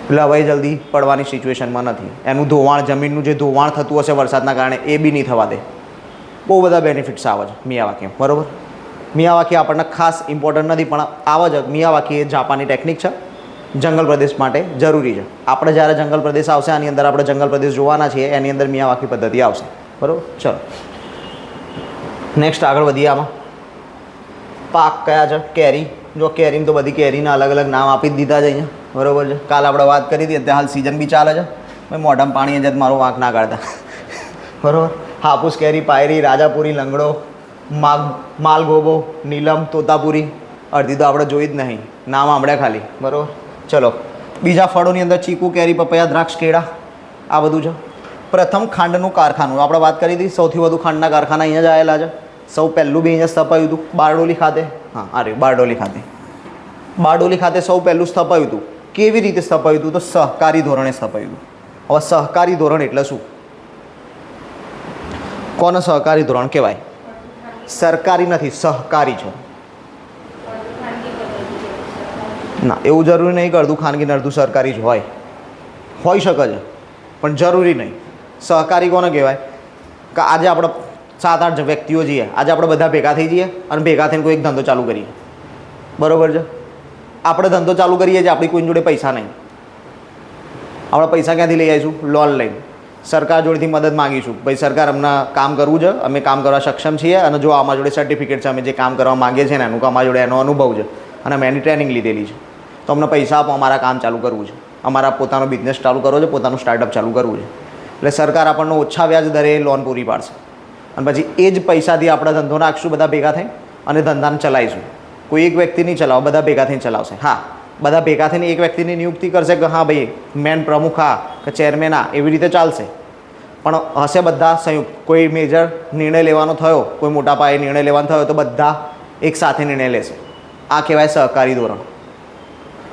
એટલે હવે જલ્દી પડવાની સિચ્યુએશનમાં નથી. એનું ધોવાણ, જમીનનું જે ધોવાણ થતું હશે વરસાદના કારણે એ બી નહીં થવા દે. બહુ બધા બેનિફિટ્સ આવે છે મિયાવાકી. બરાબર. મિયાવાકી આપણને ખાસ ઇમ્પોર્ટન્ટ નથી પણ આવે છે. મિયાવાકી એ જાપાની ટેકનિક છે, જંગલ પ્રદેશ માટે જરૂરી છે. આપણે જ્યારે જંગલ પ્રદેશ આવશે આની અંદર આપણે જંગલ પ્રદેશ જોવાના છીએ, એની અંદર મિયાવાકી પદ્ધતિ આવશે. બરાબર. ચલો, નેક્સ્ટ આગળ વધીએ. આમાં પાક કયા છે? કેરી. જો કેરીને તો બધી કેરીના અલગ અલગ નામ આપી જ દીધા છે અહીંયા. બરાબર છે. કાલ આપણે વાત કરી હતી, અત્યારે હાલ સિઝન બી ચાલે છે. ભાઈ મોઢામાં પાણી જ મારો વાંક ના કાઢતા. બરાબર. હાપુસ કેરી, પાયરી, રાજાપુરી, લંગડો, માલગોબો, નીલમ, તોતાપુરી. અડધી તો આપણે જોઈ જ નહીં, નામ સાંભળ્યા ખાલી. બરાબર. ચલો, બીજા ફળોની અંદર ચીકુ, કેરી, પપૈયા, દ્રાક્ષ, કેળા, આ બધું છે. પ્રથમ ખાંડનું કારખાનું આપણે વાત કરી હતી. સૌથી વધુ ખાંડના કારખાના અહીંયા જ આવેલા છે. સૌ પહેલું બી અહીંયા સ્થપાયું હતું બારડોલી ખાતે. હા, અરે બારડોલી ખાતે. બારડોલી ખાતે સૌ પહેલું સ્થપાયું હતું. કેવી રીતે સ્થપાયું હતું? તો સહકારી ધોરણે સ્થપાયું હતું. હવે સહકારી ધોરણ એટલે શું? કોને સહકારી ધોરણ કહેવાય? સરકારી નથી, સહકારી છે. ના, એવું જરૂરી નહીં કે અડધું ખાનગી ને અડધું સરકારી જ હોઈ શકે છે પણ જરૂરી નહીં. સહકારી કોને કહેવાય? કે આજે આપણે 7-8 વ્યક્તિઓ છીએ, આજે આપણે બધા ભેગા થઈ જઈએ અને ભેગા થઈને કોઈ એક ધંધો ચાલુ કરીએ. બરાબર છે. આપણે ધંધો ચાલુ કરીએ છીએ, આપણી કોઈ જોડે પૈસા નહીં, આપણે પૈસા ક્યાંથી લઈ આવીશું? લોન લઈને. સરકાર જોડેથી મદદ માગીશું, ભાઈ સરકાર અમને કામ કરવું છે, અમે કામ કરવા સક્ષમ છીએ અને જો અમારા જોડે સર્ટિફિકેટ છે, અમે જે કામ કરવા માગીએ છીએ ને એનું અમારા જોડે એનો અનુભવ છે અને અમે એની ટ્રેનિંગ લીધેલી છે, તો અમને પૈસા આપો, અમારા કામ ચાલુ કરવું છે, અમારા પોતાનો બિઝનેસ ચાલુ કરવો છે, પોતાનું સ્ટાર્ટઅપ ચાલુ કરવું છે. એટલે સરકાર આપણને ઓછા વ્યાજ દરે લોન પૂરી પાડશે અને પછી એ જ પૈસાથી આપણે ધંધો નાખશું બધા ભેગા થઈ અને ધંધાને ચલાવીશું. કોઈ એક વ્યક્તિ નહીં ચલાવો, બધા ભેગા થઈને ચલાવશે. હા, બધા ભેગા થઈને એક વ્યક્તિની નિયુક્તિ કરશે કે હા ભાઈ મેન પ્રમુખ આ કે ચેરમેન આ, એવી રીતે ચાલશે, પણ હશે બધા સંયુક્ત. કોઈ મેજર નિર્ણય લેવાનો થયો, કોઈ મોટા પાયે નિર્ણય લેવાનો થયો તો બધા એક સાથે નિર્ણય લેશે. આ કહેવાય સહકારી ધોરણ.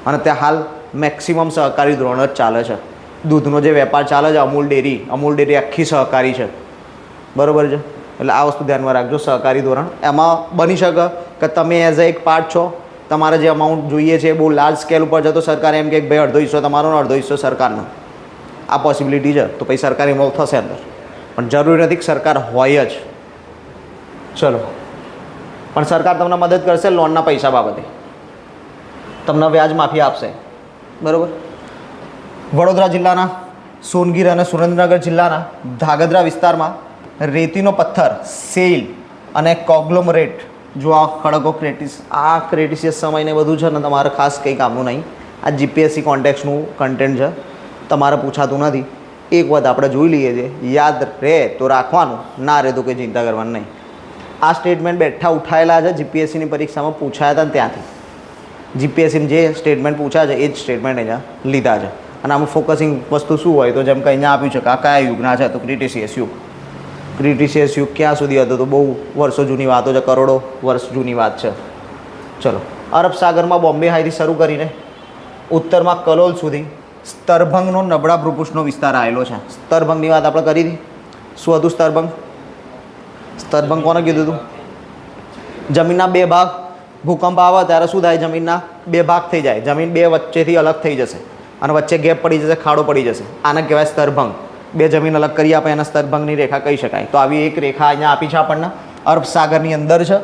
અને ત્યાં હાલ મેક્સિમમ સહકારી ધોરણ જ ચાલે છે. દૂધનો જે વેપાર ચાલે છે, અમૂલ ડેરી આખી સહકારી છે, બરાબર છે. એટલે આ વસ્તુ ધ્યાનમાં રાખજો. સહકારી ધોરણ એમાં બની શકે કે તમે એઝ અ એક પાર્ટ છો, તમારે જે અમાઉન્ટ જોઈએ છે એ બહુ લાર્જ સ્કેલ ઉપર છે, તો સરકાર એમ કે ભાઈ અડધો હિસ્સો તમારો ને અડધો હિસ્સો સરકારનો. આ પોસિબિલિટી છે, તો પછી સરકાર ઇન્વોલ્વ થશે અંદર, પણ જરૂરી નથી કે સરકાર હોય જ. ચલો, પણ સરકાર તમને મદદ કરશે લોનના પૈસા બાબતે, તમને વ્યાજ માફી આપશે, બરાબર. વડોદરા જિલ્લાના સોનગીર અને સુરેન્દ્રનગર જિલ્લાના ધાગધ્રા વિસ્તારમાં રેતીનો પથ્થર, સેલ અને કોગ્લોમરેટ, જો આ ખડકો ક્રેટિસિયસ સમયને બધું છે ને, તમારે ખાસ કંઈ કામનું નહીં. આ જીપીએસસી કોન્ટેક્સનું કન્ટેન્ટ છે, તમારે પૂછાતું નથી. એક વાત આપણે જોઈ લઈએ છીએ, યાદ રહે તો રાખવાનું, ના રહે તો કંઈ ચિંતા કરવાની નહીં. આ સ્ટેટમેન્ટ બેઠા ઉઠાયેલા છે, જીપીએસસીની પરીક્ષામાં પૂછાયા હતા ને ત્યાંથી. જીપીએસસીમાં જે સ્ટેટમેન્ટ પૂછ્યા છે એ જ સ્ટેટમેન્ટ અહીંયા લીધા છે. અને આમાં ફોકસિંગ વસ્તુ શું હોય, તો જેમ કે અહીંયા આપ્યું છે કે આ કયા યુગના છે, તો ક્રિટિસિયસ યુગ. ક્રિટિસિયસ યુગ ક્યાં સુધી હતો? તો બહુ વર્ષો જૂની વાતો છે, કરોડો વર્ષ જૂની વાત છે. ચલો, અરબ સાગરમાં બોમ્બે હાઈથી શરૂ કરીને ઉત્તરમાં કલોલ સુધી સ્તરભંગનો નબળા ભૂપૃષ્ઠનો વિસ્તાર આવેલો છે. સ્તરભંગની વાત આપણે કરી હતી. શું હતું સ્તરભંગ? સ્તરભંગ કોને કીધું હતું? જમીનના બે ભાગ, ભૂકંપ આવે ત્યારે શું થાય? જમીનના બે ભાગ થઈ જાય, જમીન બે વચ્ચેથી અલગ થઈ જશે અને વચ્ચે ગેપ પડી જશે, ખાડો પડી જશે. આને કહેવાય સ્તરભંગ. બે જમીન અલગ કરી આપે એને સ્તરભંગની રેખા કહી શકાય. તો આવી એક રેખા અહીંયા આપી છે આપણને, અરબ સાગરની અંદર છે.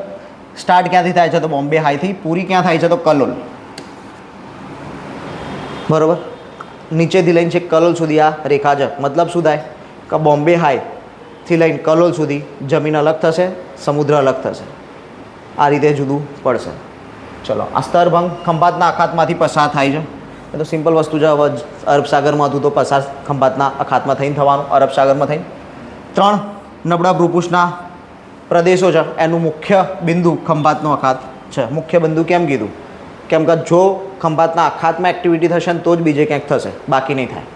સ્ટાર્ટ ક્યાંથી થાય છે? તો બોમ્બે હાઈથી. પૂરી ક્યાં થાય છે? તો કલોલ, બરાબર. નીચેથી લઈને છેક કલોલ સુધી આ રેખા છે. મતલબ શું થાય કે બોમ્બે હાઈથી લઈને કલોલ સુધી જમીન અલગ થશે, સમુદ્ર અલગ થશે. આ રીતે જુદું પડશે. ચલો, આ સ્તરભંગ ખંભાતના અખાતમાંથી પસાર થાય છે. એ તો સિમ્પલ વસ્તુ છે. હવે અરબ સાગરમાં હતું તો પસાર ખંભાતના અખાતમાં થઈને થવાનું, અરબ સાગરમાં થઈને. 3 નબળા ભૂપૃષ્ઠના પ્રદેશો છે, એનું મુખ્ય બિંદુ ખંભાતનો અખાત છે. મુખ્ય બિંદુ કેમ કીધું? કેમ કે જો ખંભાતના અખાતમાં એક્ટિવિટી થશે ને તો જ બીજે ક્યાંક થશે, બાકી નહીં થાય.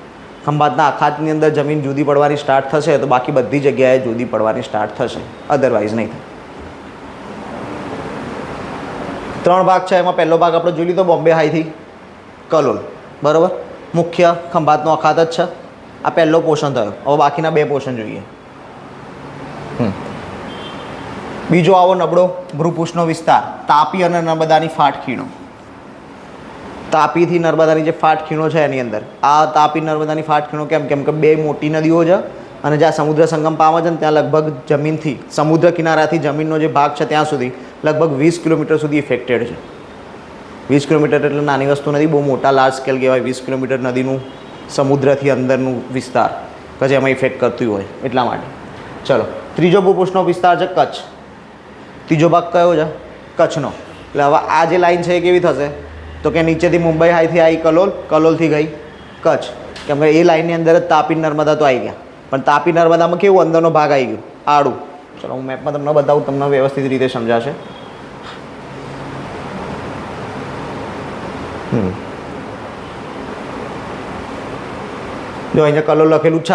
ખંભાતના અખાતની અંદર જમીન જુદી પડવાની સ્ટાર્ટ થશે તો બાકી બધી જગ્યાએ જુદી પડવાની સ્ટાર્ટ થશે, અધરવાઇઝ નહીં થાય. 3 ભાગ છે, એમાં પહેલો ભાગ આપણે જોઈ લીધો બોમ્બે હાઈથી કલોલ, બરાબર. મુખ્ય ખંભાતનો અખાત જ છે. આ પહેલો પોર્શન થયો. હવે બાકીના 2 પોર્શન જોઈએ. બીજો આવો નબળો ભૂપૃષ્ઠનો વિસ્તાર, તાપી અને નર્મદાની ફાટ ખીણો. તાપીથી નર્મદાની જે ફાટ ખીણો છે એની અંદર આ તાપી નર્મદાની ફાટ ખીણો કેમ? કેમ કે 2 મોટી નદીઓ છે અને જ્યાં સમુદ્ર સંગમ પામે છે ને ત્યાં લગભગ જમીનથી, સમુદ્ર કિનારાથી જમીનનો જે ભાગ છે ત્યાં સુધી લગભગ 20 કિલોમીટર સુધી ઇફેક્ટેડ છે. 20 કિલોમીટર એટલે નાની વસ્તુ નથી, બહુ મોટા લાર્જ સ્કેલ કહેવાય. 20 કિલોમીટર નદીનું સમુદ્રથી અંદરનું વિસ્તાર કે જેમાં ઇફેક્ટ કરતું હોય એટલા માટે. ચલો, ત્રીજો ભૂપૃષ્ઠનો વિસ્તાર છે કચ્છ. ત્રીજો ભાગ કયો છે? કચ્છનો. એટલે હવે આ જે લાઈન છે એ કેવી થશે? તો કે નીચેથી મુંબઈ હાઈથી આવી કલોલ, કલોલથી ગઈ કચ્છ. કેમ કે એ લાઈનની અંદર જ તાપી નર્મદા તો આવી ગયા, પણ તાપી નર્મદામાં કેવું અંદરનો ભાગ આવી ગયો આડું. ચલો, હું મેપમાં તમને બતાવું, તમને વ્યવસ્થિત રીતે સમજાશે. જો અહીંયા કલોલ લખેલું જ છે.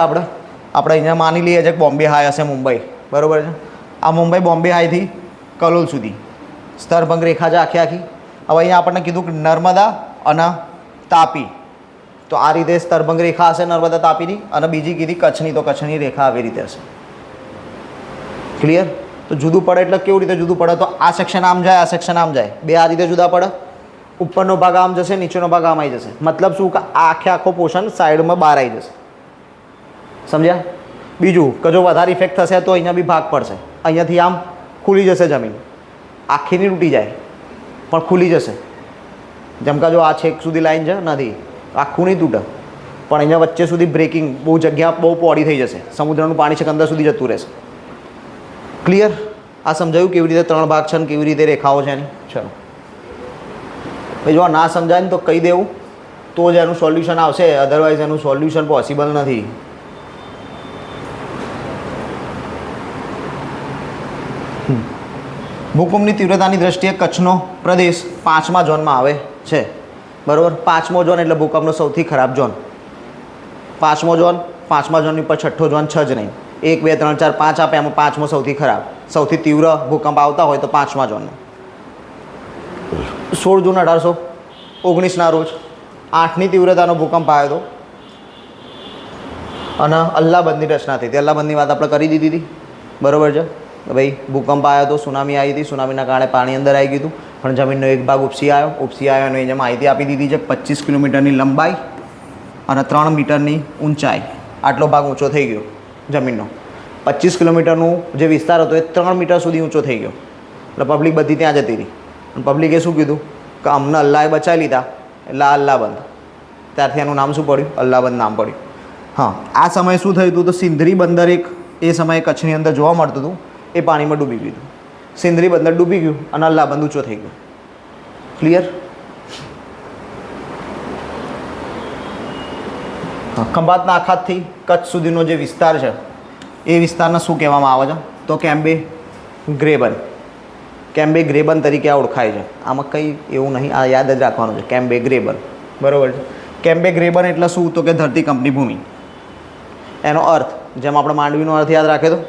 આપણે અહીંયા માની લઈએ છીએ કે બોમ્બે હાઈ હશે મુંબઈ, બરાબર છે. આ મુંબઈ બોમ્બે હાઈથી કલોલ સુધી સ્તરભંગ રેખા છે આખી આખી. હવે અહીંયા આપણને કીધું કે નર્મદા અને તાપી, તો આ રીતે સ્તરભંગ રેખા હશે નર્મદા તાપીની. અને બીજી કીધી કચ્છની, તો કચ્છની રેખા આવી રીતે હશે. ક્લિયર? તો જુદું પડે એટલે કેવી રીતે જુદું પડે? તો આ સેક્શન આમ જાય, આ સેક્શન આમ જાય, 2 આ રીતે જુદા પડે. ઉપરનો ભાગ આમ જશે, નીચેનો ભાગ આમ આવી જશે. મતલબ શું? કે આખે આખો પોર્શન સાઈડમાં બહાર આવી જશે. સમજ્યા? બીજું કે જો વધારે ઇફેક્ટ થશે તો અહીંયા બી ભાગ પડશે. અહીંયાથી આમ ખુલી જશે જમીન, આખી નહીં તૂટી જાય પણ ખુલી જશે. જેમ કે જો આ છેક સુધી લાઈન છે નથી, આખું નહીં તૂટે, પણ અહીંયા વચ્ચે સુધી બ્રેકિંગ બહુ જગ્યા બહુ પહોળી થઈ જશે, સમુદ્રનું પાણી છે અંદર સુધી જતું રહેશે. ક્લિયર? આ સમજાયું કેવી રીતે 3 ભાગ છે અને કેવી રીતે રેખાઓ છે એની? ચલો ભાઈ, જો ના સમજાય ને તો કહી દેવું, તો જ એનું સોલ્યુશન આવશે, અધરવાઇઝ એનું સોલ્યુશન પોસિબલ નથી. ભૂકંપની તીવ્રતાની દ્રષ્ટિએ કચ્છનો પ્રદેશ 5મા ઝોનમાં આવે છે. બરાબર? 5મો ઝોન એટલે ભૂકંપનો સૌથી ખરાબ ઝોન. 5મો ઝોન, 5મા ઝોનની ઉપર 6ઠ્ઠો ઝોન છે જ નહીં. 1 2 3 4 5 આપે, એમાં 5મો સૌથી ખરાબ. સૌથી તીવ્ર ભૂકંપ આવતા હોય તો 5મા ઝોનનો. 16 જૂન 1819ના રોજ 8ની તીવ્રતાનો ભૂકંપ આવ્યો હતો અને અલ્લાહબંધની રચના થઈ હતી. અલ્લાહબંધની વાત આપણે કરી દીધી હતી. બરાબર છે? ભાઈ ભૂકંપ આવ્યો હતો, સુનામી આવી હતી, સુનામીના કારણે પાણી અંદર આવી ગયું હતું, પણ જમીનનો એક ભાગ ઉપસી આવ્યો અને એને માહિતી આપી દીધી છે. 25 કિલોમીટરની લંબાઈ અને 3 મીટરની ઊંચાઈ, આટલો ભાગ ઊંચો થઈ ગયો જમીનનો. 25 કિલોમીટરનું જે વિસ્તાર હતો એ 3 મીટર સુધી ઊંચો થઈ ગયો. એટલે પબ્લિક બધી ત્યાં જતી હતી. અને પબ્લિકે શું કીધું કે અમને અલ્લાહે બચાવી લીધા, એટલે આ અલ્લાહબંધ. ત્યારથી એનું નામ શું પડ્યું? અલ્લાહબંધ નામ પડ્યું. હા, આ સમયે શું થયું હતું તો સિંધરી બંદર એક એ સમયે કચ્છની અંદર જોવા મળતું હતું, એ પાણીમાં ડૂબી ગયું હતું. સિંધરી બંદર ડૂબી ગયું અને અલ્લાહબંધ ઊંચો થઈ ગયો. ક્લિયર? ખંભાતના આખાતથી કચ્છ સુધીનો જે વિસ્તાર છે એ વિસ્તારને શું કહેવામાં આવે છે તો કેમ્બે ગ્રેબન. કેમ્બે ગ્રેબન તરીકે આ ઓળખાય છે. આમાં કંઈ એવું નહીં, આ યાદ જ રાખવાનું છે, કેમ્બે ગ્રેબન. બરાબર છે? કેમ્બે ગ્રેબન એટલે શું તો કે ધરતીકંપની ભૂમિ. એનો અર્થ જેમ આપણે માંડવીનો અર્થ યાદ રાખ્યો હતો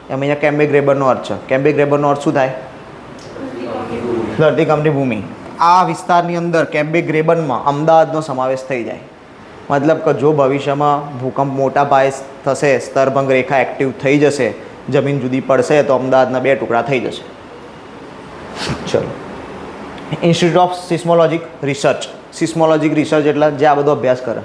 એમ અહીંયા કેમ્બે ગ્રેબનનો અર્થ છે. કેમ્બે ગ્રેબનનો અર્થ શું થાય? ધરતીકંપની ભૂમિ. આ વિસ્તારની અંદર કેમ્બે ગ્રેબનમાં અમદાવાદનો સમાવેશ થઈ જાય. મતલબ કે જો ભવિષ્યમાં ભૂકંપ મોટા પાયે થશે, સ્તરભંગ રેખા એક્ટિવ થઈ જશે, જમીન જુદી પડશે તો અમદાવાદના 2 ટુકડા થઈ જશે. ચલો, ઇન્સ્ટિટ્યૂટ ઓફ સિસ્મોલોજીક રિસર્ચ. સિસ્મોલોજીક રિસર્ચ એટલે જે આ બધો અભ્યાસ કરે,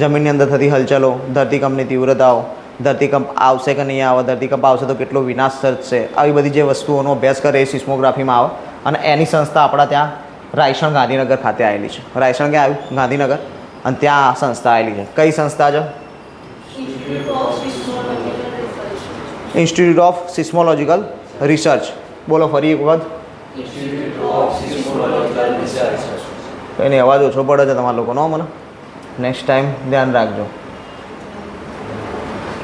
જમીનની અંદર થતી હલચલો, ધરતીકંપની તીવ્રતાઓ, ધરતીકંપ આવશે કે નહીં આવે, ધરતીકંપ આવશે તો કેટલો વિનાશ સર્જશે, આવી બધી જે વસ્તુઓનો અભ્યાસ કરે એ સિસ્મોગ્રાફીમાં આવે. અને એની સંસ્થા આપણા ત્યાં રાયસણ ગાંધીનગર ખાતે આવેલી છે. રાયસણ ક્યાં આવ્યું? ગાંધીનગર. અને ત્યાં આ સંસ્થા આવેલી છે. કઈ સંસ્થા છે? Institute of seismological research. બોલો ફરી એક વખત. કંઈ નહીં, અવાજ ઓછો પડે છે તમારા લોકોનો. મને નેક્સ્ટ ટાઈમ ધ્યાન રાખજો.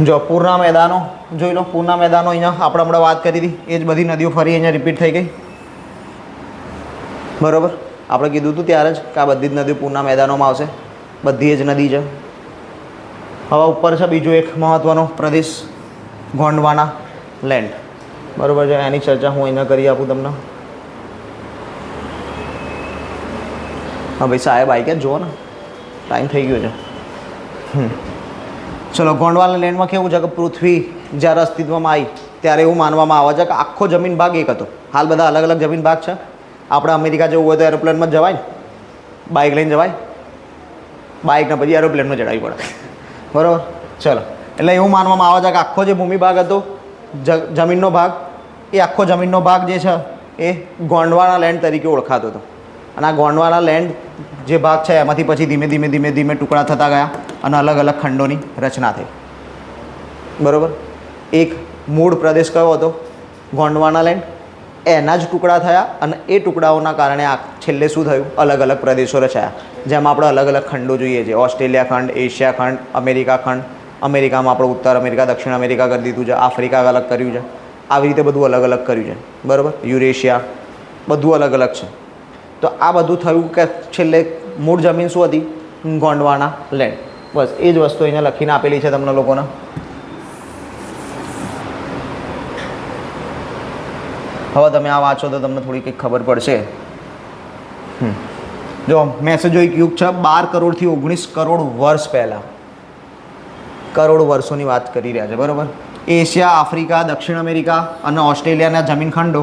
જો પૂરના મેદાનો જોઈ લો. પૂરના મેદાનો અહીંયા આપણે હમણાં વાત કરી હતી એ જ બધી નદીઓ ફરી અહીંયા રિપીટ થઈ ગઈ. બરાબર? આપણે કીધું હતું ત્યારે જ કે આ બધી જ નદીઓ પૂરના મેદાનોમાં આવશે. બધી જ નદી છે. હવે ઉપર છે બીજો એક મહત્ત્વનો પ્રદેશ, ગોંડવાના લેન્ડ. બરાબર છે? એની ચર્ચા હું અહીંયા કરી આપું તમને. હા ભાઈ સાહેબ આવી ગયા, જુઓ ને ટાઈમ થઈ ગયો છે. ચલો, ગોંડવાના લેન્ડમાં કેવું છે કે પૃથ્વી જ્યારે અસ્તિત્વમાં આવી ત્યારે એવું માનવામાં આવે છે કે આખો જમીન ભાગ એક હતો. હાલ બધા અલગ અલગ જમીન ભાગ છે. આપણે અમેરિકા જવું હોય તો એરોપ્લેનમાં જ જવાય ને, બાઇક લઈને જવાય, બાઇકને પછી એરોપ્લેનમાં ચડાવવી પડે. બરાબર? ચલો, એટલે એવું માનવામાં આવે છે કે આખો જે ભૂમિ ભાગ હતો, જમીનનો ભાગ, એ આખો જમીનનો ભાગ જે છે એ ગોંડવાના લેન્ડ તરીકે ઓળખાતો હતો. અને આ ગોંડવાના લેન્ડ જે ભાગ છે એમાંથી પછી ધીમે ધીમે ધીમે ધીમે ટુકડા થતા ગયા અને અલગ અલગ ખંડોની રચના થઈ. બરાબર? એક મૂળ પ્રદેશ કયો હતો? ગોંડવાના લેન્ડ. એના જ ટુકડા થયા અને એ ટુકડાઓના કારણે આ છેલ્લે શું થયું? અલગ અલગ પ્રદેશો રચાયા. જેમાં આપણે અલગ અલગ ખંડો જોઈએ છે. ઓસ્ટ્રેલિયા ખંડ, એશિયા ખંડ, અમેરિકા ખંડ. અમેરિકામાં આપણે ઉત્તર અમેરિકા, દક્ષિણ અમેરિકા કરી દીધું છે. આફ્રિકા અલગ કર્યું છે. આવી રીતે બધું અલગ અલગ કર્યું છે. બરાબર? યુરેશિયા, બધું અલગ અલગ છે. તો આ બધું થયું કે છેલ્લે મૂળ જમીન શું હતી? ગોંડવાના લેન્ડ. બસ એ જ વસ્તુ અહીંયા લખીને આપેલી છે તમને લોકોને. હવે તમે આ વાંચો તો તમને થોડી કંઈક ખબર પડશે. જો મેસેજો એક યુગ છે 12 કરોડથી 19 કરોડ વર્ષ પહેલાં, કરોડ વર્ષોની વાત કરી રહ્યા છે. બરાબર? એશિયા, આફ્રિકા, દક્ષિણ અમેરિકા અને ઓસ્ટ્રેલિયાના જમીન ખંડો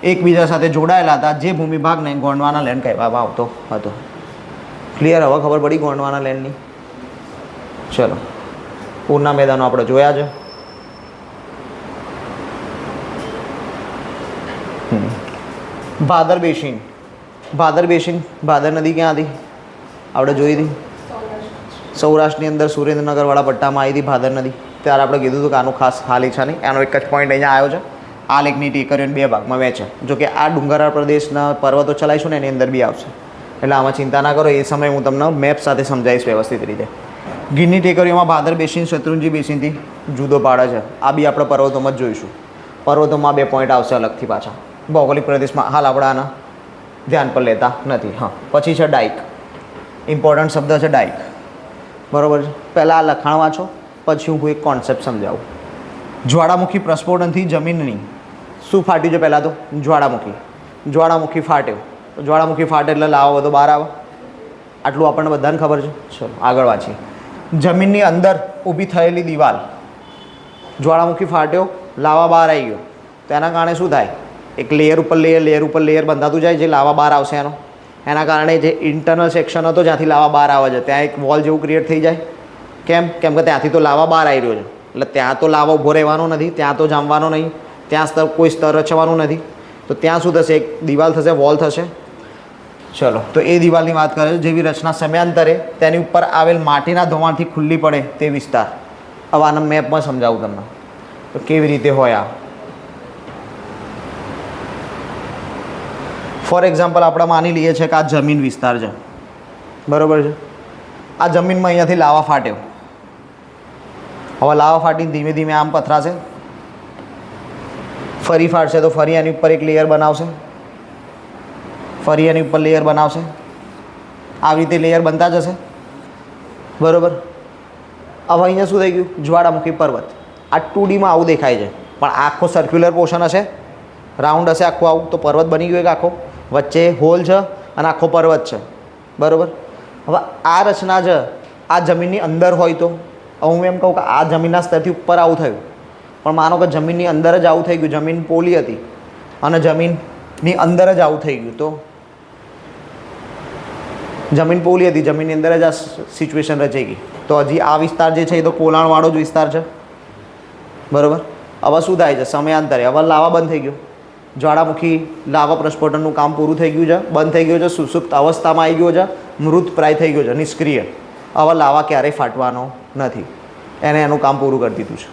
એકબીજા સાથે જોડાયેલા હતા, જે ભૂમિભાગને ગોંડવાના લેન્ડ કહેવામાં આવતો હતો. ક્લિયર? હવે ખબર પડી ગોંડવાના લેન્ડની. ચલો, પૂરના મેદાનો આપણે જોયા છે. ભાદર બેસિન. ભાદર બેસિન, ભાદર નદી ક્યાં હતી? આપણે જોઈ હતી સૌરાષ્ટ્રની અંદર સુરેન્દ્રનગરવાળા પટ્ટામાં આવી હતી ભાદર નદી, ત્યારે આપણે કીધું હતું કે આનું ખાસ હાલ ઈચ્છા નહીં, એનો એક જ પોઈન્ટ અહીંયા આવ્યો છે. આ લેકની ટેકરીઓને 2 ભાગમાં વહેંચે. જો કે આ ડુંગરાળ પ્રદેશના પર્વતો ચલાવીશું ને એની અંદર બી આવશે, એટલે આમાં ચિંતા ના કરો. એ સમયે હું તમને મેપ સાથે સમજાવીશ વ્યવસ્થિત રીતે. ગીરની ટેકરીઓમાં ભાદર બેસીન શત્રુંજી બેસીનથી જુદો પાડે છે. આ બી આપણે પર્વતોમાં જ જોઈશું. પર્વતોમાં 2 પોઈન્ટ આવશે અલગથી પાછા. ભૌગોલિક પ્રદેશમાં હાલ આપણે આના ધ્યાન પર લેતા નથી. હા, પછી છે ડાઇક. ઇમ્પોર્ટન્ટ શબ્દ છે ડાઇક, બરાબર છે. પહેલાં આ લખાણ વાંચો, પછી હું એક કોન્સેપ્ટ સમજાવું. જ્વાળામુખી પ્રસ્ફોટનથી જમીનની શું ફાટ્યું છે? પહેલાં તો જ્વાળામુખી ફાટ્યો. તો જ્વાળામુખી ફાટે એટલે લાવો બધો બહાર આવે, આટલું આપણને બધાને ખબર છે. ચલો આગળ વાંચીએ. જમીનની અંદર ઊભી થયેલી દિવાલ, જ્વાળામુખી ફાટ્યો, લાવા બહાર આવી ગયો, તો એના કારણે શું થાય? એક લેયર ઉપર લેયર બંધાતું જાય, જે લાવા બહાર આવશે એનો. એના કારણે જે ઇન્ટરનલ સેક્શન હતો જ્યાંથી લાવા બહાર આવે છે, ત્યાં એક વોલ જેવું ક્રિએટ થઈ જાય. કેમ કે ત્યાંથી તો લાવા બહાર આવી રહ્યો છે, એટલે ત્યાં તો લાવા ઊભો રહેવાનો નથી, ત્યાં તો જામવાનો નહીં, ત્યાં કોઈ સ્તર રચવાનું નથી. તો ત્યાં શું થશે? એક દિવાલ થશે, વોલ થશે. ચલો, તો એ દિવાલની વાત કરે છે. જેવી રચના સમયાંતરે તેની ઉપર આવેલ માટીના ધોવાણથી ખુલ્લી પડે તે વિસ્તાર. હવે આના મેપમાં સમજાવું તમને તો કેવી રીતે હોય આ. ફોર એક્ઝામ્પલ આપણે માની લઈએ છીએ કે આ જમીન વિસ્તાર છે, બરાબર છે. આ જમીનમાં અહીંયાથી લાવા ફાટ્યો. હવે લાવા ફાટીને ધીમે ધીમે આમ પથરાશે, ફરી ફાટશે તો ફરી એની ઉપર એક લેયર બનાવશે, ફરી એની ઉપર લેયર બનાવશે. આવી રીતે લેયર બનતા જશે, બરાબર. હવે અહીંયા શું થઈ ગયું? જ્વાળામુખી પર્વત. આ 2Dમાં આવું દેખાય છે, પણ આખો સર્ક્યુલર પોર્શન હશે, રાઉન્ડ હશે આખું આવું, તો પર્વત બની ગયો એક આખો. વચ્ચે હોલ છે અને આખો પર્વત છે, બરાબર. હવે આ રચના છે આ જમીનની અંદર હોય તો હું એમ કહું કે આ જમીનના સ્તરથી ઉપર આવું થયું, પણ માનો કે જમીનની અંદર જ આવું થઈ ગયું, જમીન પોલી હતી અને જમીનની અંદર જ આવું થઈ ગયું, તો જમીન પોલી હતી, જમીનની અંદર જ આ સિચ્યુએશન રચાઈ ગઈ, તો હજી આ વિસ્તાર જે છે એ તો કોલાણવાળો જ વિસ્તાર છે, બરાબર. હવે શું થાય છે? સમયાંતરે હવે લાવા બંધ થઈ ગયો, જ્વાળામુખી લાવા પ્રસ્ફોટનનું કામ પૂરું થઈ ગયું છે, બંધ થઈ ગયું છે, સુસુપ્ત અવસ્થામાં આવી ગયો છે, મૃત પ્રાય થઈ ગયો છે, નિષ્ક્રિય. હવે લાવા ક્યારેય ફાટવાનો નથી, એને એનું કામ પૂરું કરી દીધું છે.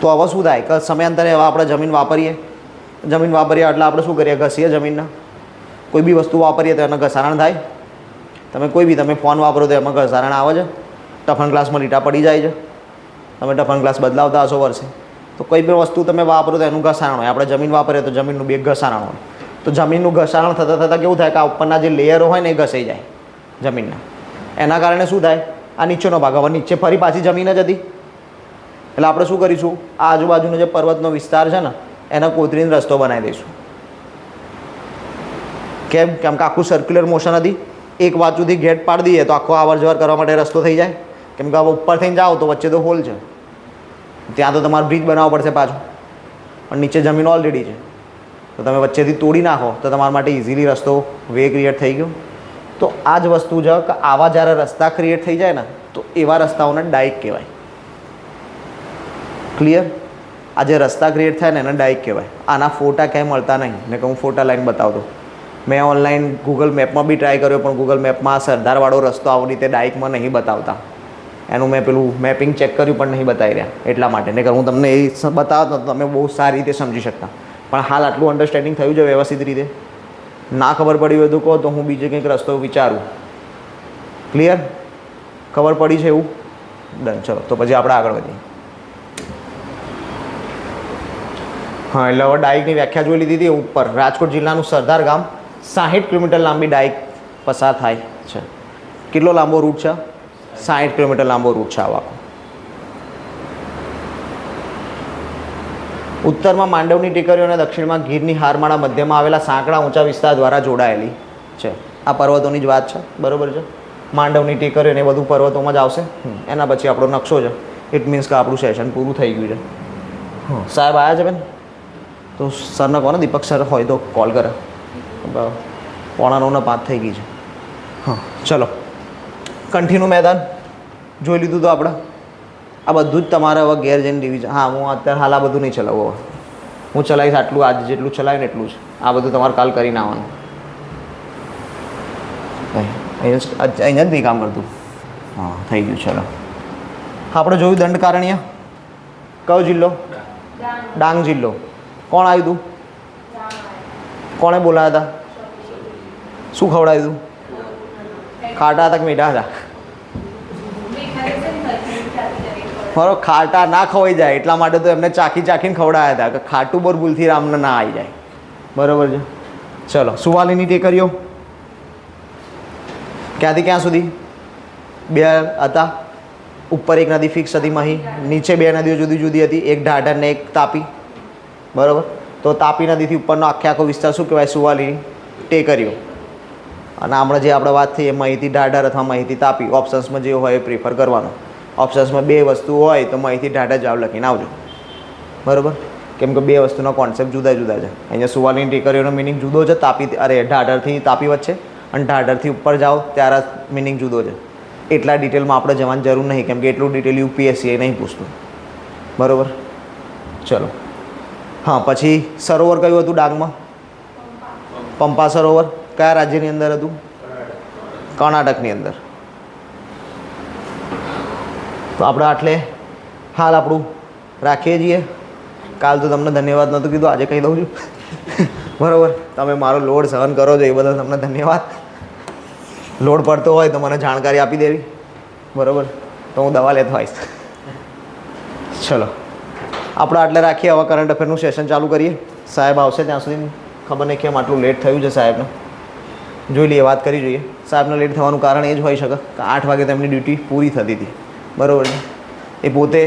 તો હવે શું થાય કે સમયાંતરે હવે આપણે જમીન વાપરીએ એટલે આપણે શું કરીએ? ઘસીએ જમીનના. કોઈ બી વસ્તુ વાપરીએ તો એમાં ઘસારણ થાય. તમે ફોન વાપરો તો એમાં ઘસારણ આવે છે, ટફન ગ્લાસમાં લીટા પડી જાય છે. તમે ટફન ગ્લાસ બદલાવતા હશો વર્ષે, તો કોઈ બી વસ્તુ તમે વાપરો તો એનું ઘસારણ હોય. આપણે જમીન વાપરીએ તો જમીનનું બી એક ઘસારણ હોય. તો જમીનનું ઘસારણ થતાં કેવું થાય કે આ ઉપરના જે લેયરો હોય ને એ ઘસાઈ જાય જમીનના. એના કારણે શું થાય? આ નીચેનો ભાગ, હવે નીચે ફરી પાછી જમીન જ હતી, એટલે આપણે શું કરીશું? આ આજુબાજુનો જે પર્વતનો વિસ્તાર છે ને એને કોતરીને રસ્તો બનાવી દઈશું. કેમ કે આખું સર્ક્યુલર મોશન હતી, એક બાજુથી ગેટ પાડી દઈએ તો આખો આવર જવર કરવા માટે રસ્તો થઈ જાય. કેમ કે હવે ઉપર થઈને જાઓ તો વચ્ચે તો હોલ છે, ત્યાં તો તમારે બ્રિજ બનાવવો પડશે પાછું, પણ નીચે જમીન ઓલરેડી છે, તો તમે વચ્ચેથી તોડી નાખો તો તમારા માટે ઇઝીલી રસ્તો વે ક્રિએટ થઈ ગયો. તો આ જ વસ્તુ છે કે આવા જ્યારે રસ્તા ક્રિએટ થઈ જાય ને તો એવા રસ્તાઓને ડાઇક કહેવાય. ક્લિયર? આ જે રસ્તા ક્રિએટ થાય ને એને ડાઇક કહેવાય. આના ફોટા ક્યાંય મળતા નહીં, ને કે હું ફોટા લાઈન બતાવતો. મેં ઓનલાઈન ગૂગલ મેપમાં બી ટ્રાય કર્યો, પણ ગૂગલ મેપમાં સરદારવાળો રસ્તો આવી રીતે ડાઇકમાં નહીં બતાવતા. એનું મેં પેલું મેપિંગ ચેક કર્યું પણ નહીં બતાવી રહ્યા, એટલા માટે. ને કે હું તમને એ બતાવતો તો તમે બહુ સારી રીતે સમજી શકતા, પણ હાલ આટલું અન્ડરસ્ટેન્ડિંગ થયું છે વ્યવસ્થિત રીતે. ના ખબર પડી હોય તો કહો તો હું બીજે કંઈક રસ્તો વિચારું. ક્લિયર? ખબર પડી છે એવું? ડન. ચલો તો પછી આપણે આગળ વધીએ. હા, એટલે હવે ડાઇકની વ્યાખ્યા જોઈ લીધી હતી. ઉપર રાજકોટ જિલ્લાનું સરદાર ગામ 60 કિલોમીટર લાંબી ડાઇક પસાર થાય છે. કેટલો લાંબો રૂટ છે? 60 કિલોમીટર લાંબો રૂટ છે આવો. ઉત્તરમાં માંડવની ટેકરીઓ અને દક્ષિણમાં ગીરની હારમાળા મધ્યમાં આવેલા સાંકડા ઊંચા વિસ્તાર દ્વારા જોડાયેલી છે. આ પર્વતોની જ વાત છે, બરાબર છે. માંડવની ટેકરીઓ ને બધું પર્વતોમાં જ આવશે. એના પછી આપણો નકશો છે. ઇટ મીન્સ કે આપણું સેશન પૂરું થઈ ગયું છે. સાહેબ આવ્યા છે બેન? તો સરને કહો ને, દીપક સર હોય તો કોલ કરે. 8:45 થઈ ગઈ છે. હા, ચલો કન્ટિન્યુ મેદાન જોઈ લીધું તો આપણે. આ બધું જ તમારે હવે ઘેર જઈને રિવિઝન. હા, હું અત્યારે હાલ આ બધું નહીં ચલાવું. હવે હું ચલાવીશ આટલું, આજે જેટલું ચલાવ્યું ને એટલું જ. આ બધું તમારે કાલ કરીને આવવાનું. અહીંયા જ નહીં કામ કરતું. હા થઈ ગયું. ચલો આપણે જોયું દંડકારણ્ય કયો જિલ્લો? ડાંગ જિલ્લો. કોણ આવ્યું હતું? કોણે બોલાયા હતા? શું ખવડાવ્યું હતું? ખાટા હતા કે મીઠા હતા? બરાબર, ખાટા ના ખવાઈ જાય એટલા માટે તો એમને ચાખી ચાખીને ખવડાવ્યા હતા કે ખાટું બોર ભૂલથી રામને ના આવી જાય. બરાબર છે. ચલો સુવાલીની ટેકરીઓ ક્યાંથી ક્યાં સુધી? 2 હતા. ઉપર એક નદી ફિક્સ હતી મહી, નીચે 2 નદીઓ જુદી જુદી હતી, એક ઢાઢર ને એક તાપી. બરાબર, તો તાપી નદીથી ઉપરનો આખો વિસ્તાર શું કહેવાય? સુવાલીની ટેકરીઓ. અને હમણાં જે આપણે વાત થઈ એ માહિતી ઢાઢર અથવા માહિતી તાપી. ઓપ્શન્સમાં જે હોય એ પ્રિફર કરવાનો. ઓપ્શન્સમાં 2 વસ્તુ હોય તો માહિતી ઢાઢર જવાબ લખીને આવજો. બરાબર, કેમ કે 2 વસ્તુના કોન્સેપ્ટ જુદા જુદા છે. અહીંયા સુવાલીની ટેકરીઓનો મિનિંગ જુદો છે તાપી ઢાઢરથી તાપી વચ્ચે, અને ઢાઢરથી ઉપર જાઓ ત્યારે મિનિંગ જુદો છે. એટલા ડિટેલમાં આપણે જવાની જરૂર નહીં, કેમ કે એટલું ડિટેલ યુપીએસસી નહીં પૂછતું. બરાબર, ચલો. હા, પછી સરોવર કયું હતું ડાંગમાં? પંપા સરોવર. કયા રાજ્યની અંદર હતું? કર્ણાટકની અંદર. તો આપણે આટલે હાલ આપણું રાખીએ છીએ. કાલ તો તમને ધન્યવાદ નહોતું કીધું, આજે કહી દઉં છું. બરાબર, તમે મારો લોડ સહન કરો છો એ બદલ તમને ધન્યવાદ. લોડ પડતો હોય તો મને જાણકારી આપી દેવી. બરાબર, તો હું દવા લેતો આવીશ. ચલો આપણે આટલે રાખીએ. હવે કરંટ અફેરનું સેશન ચાલુ કરીએ. સાહેબ આવશે ત્યાં સુધી ખબર નહીં કેમ આટલું લેટ થયું છે સાહેબને. જોઈ લઈએ, વાત કરી જોઈએ. સાહેબને લેટ થવાનું કારણ એ જ હોઈ શકે કે 8 વાગે તેમની ડ્યુટી પૂરી થતી હતી. બરાબર, એ પોતે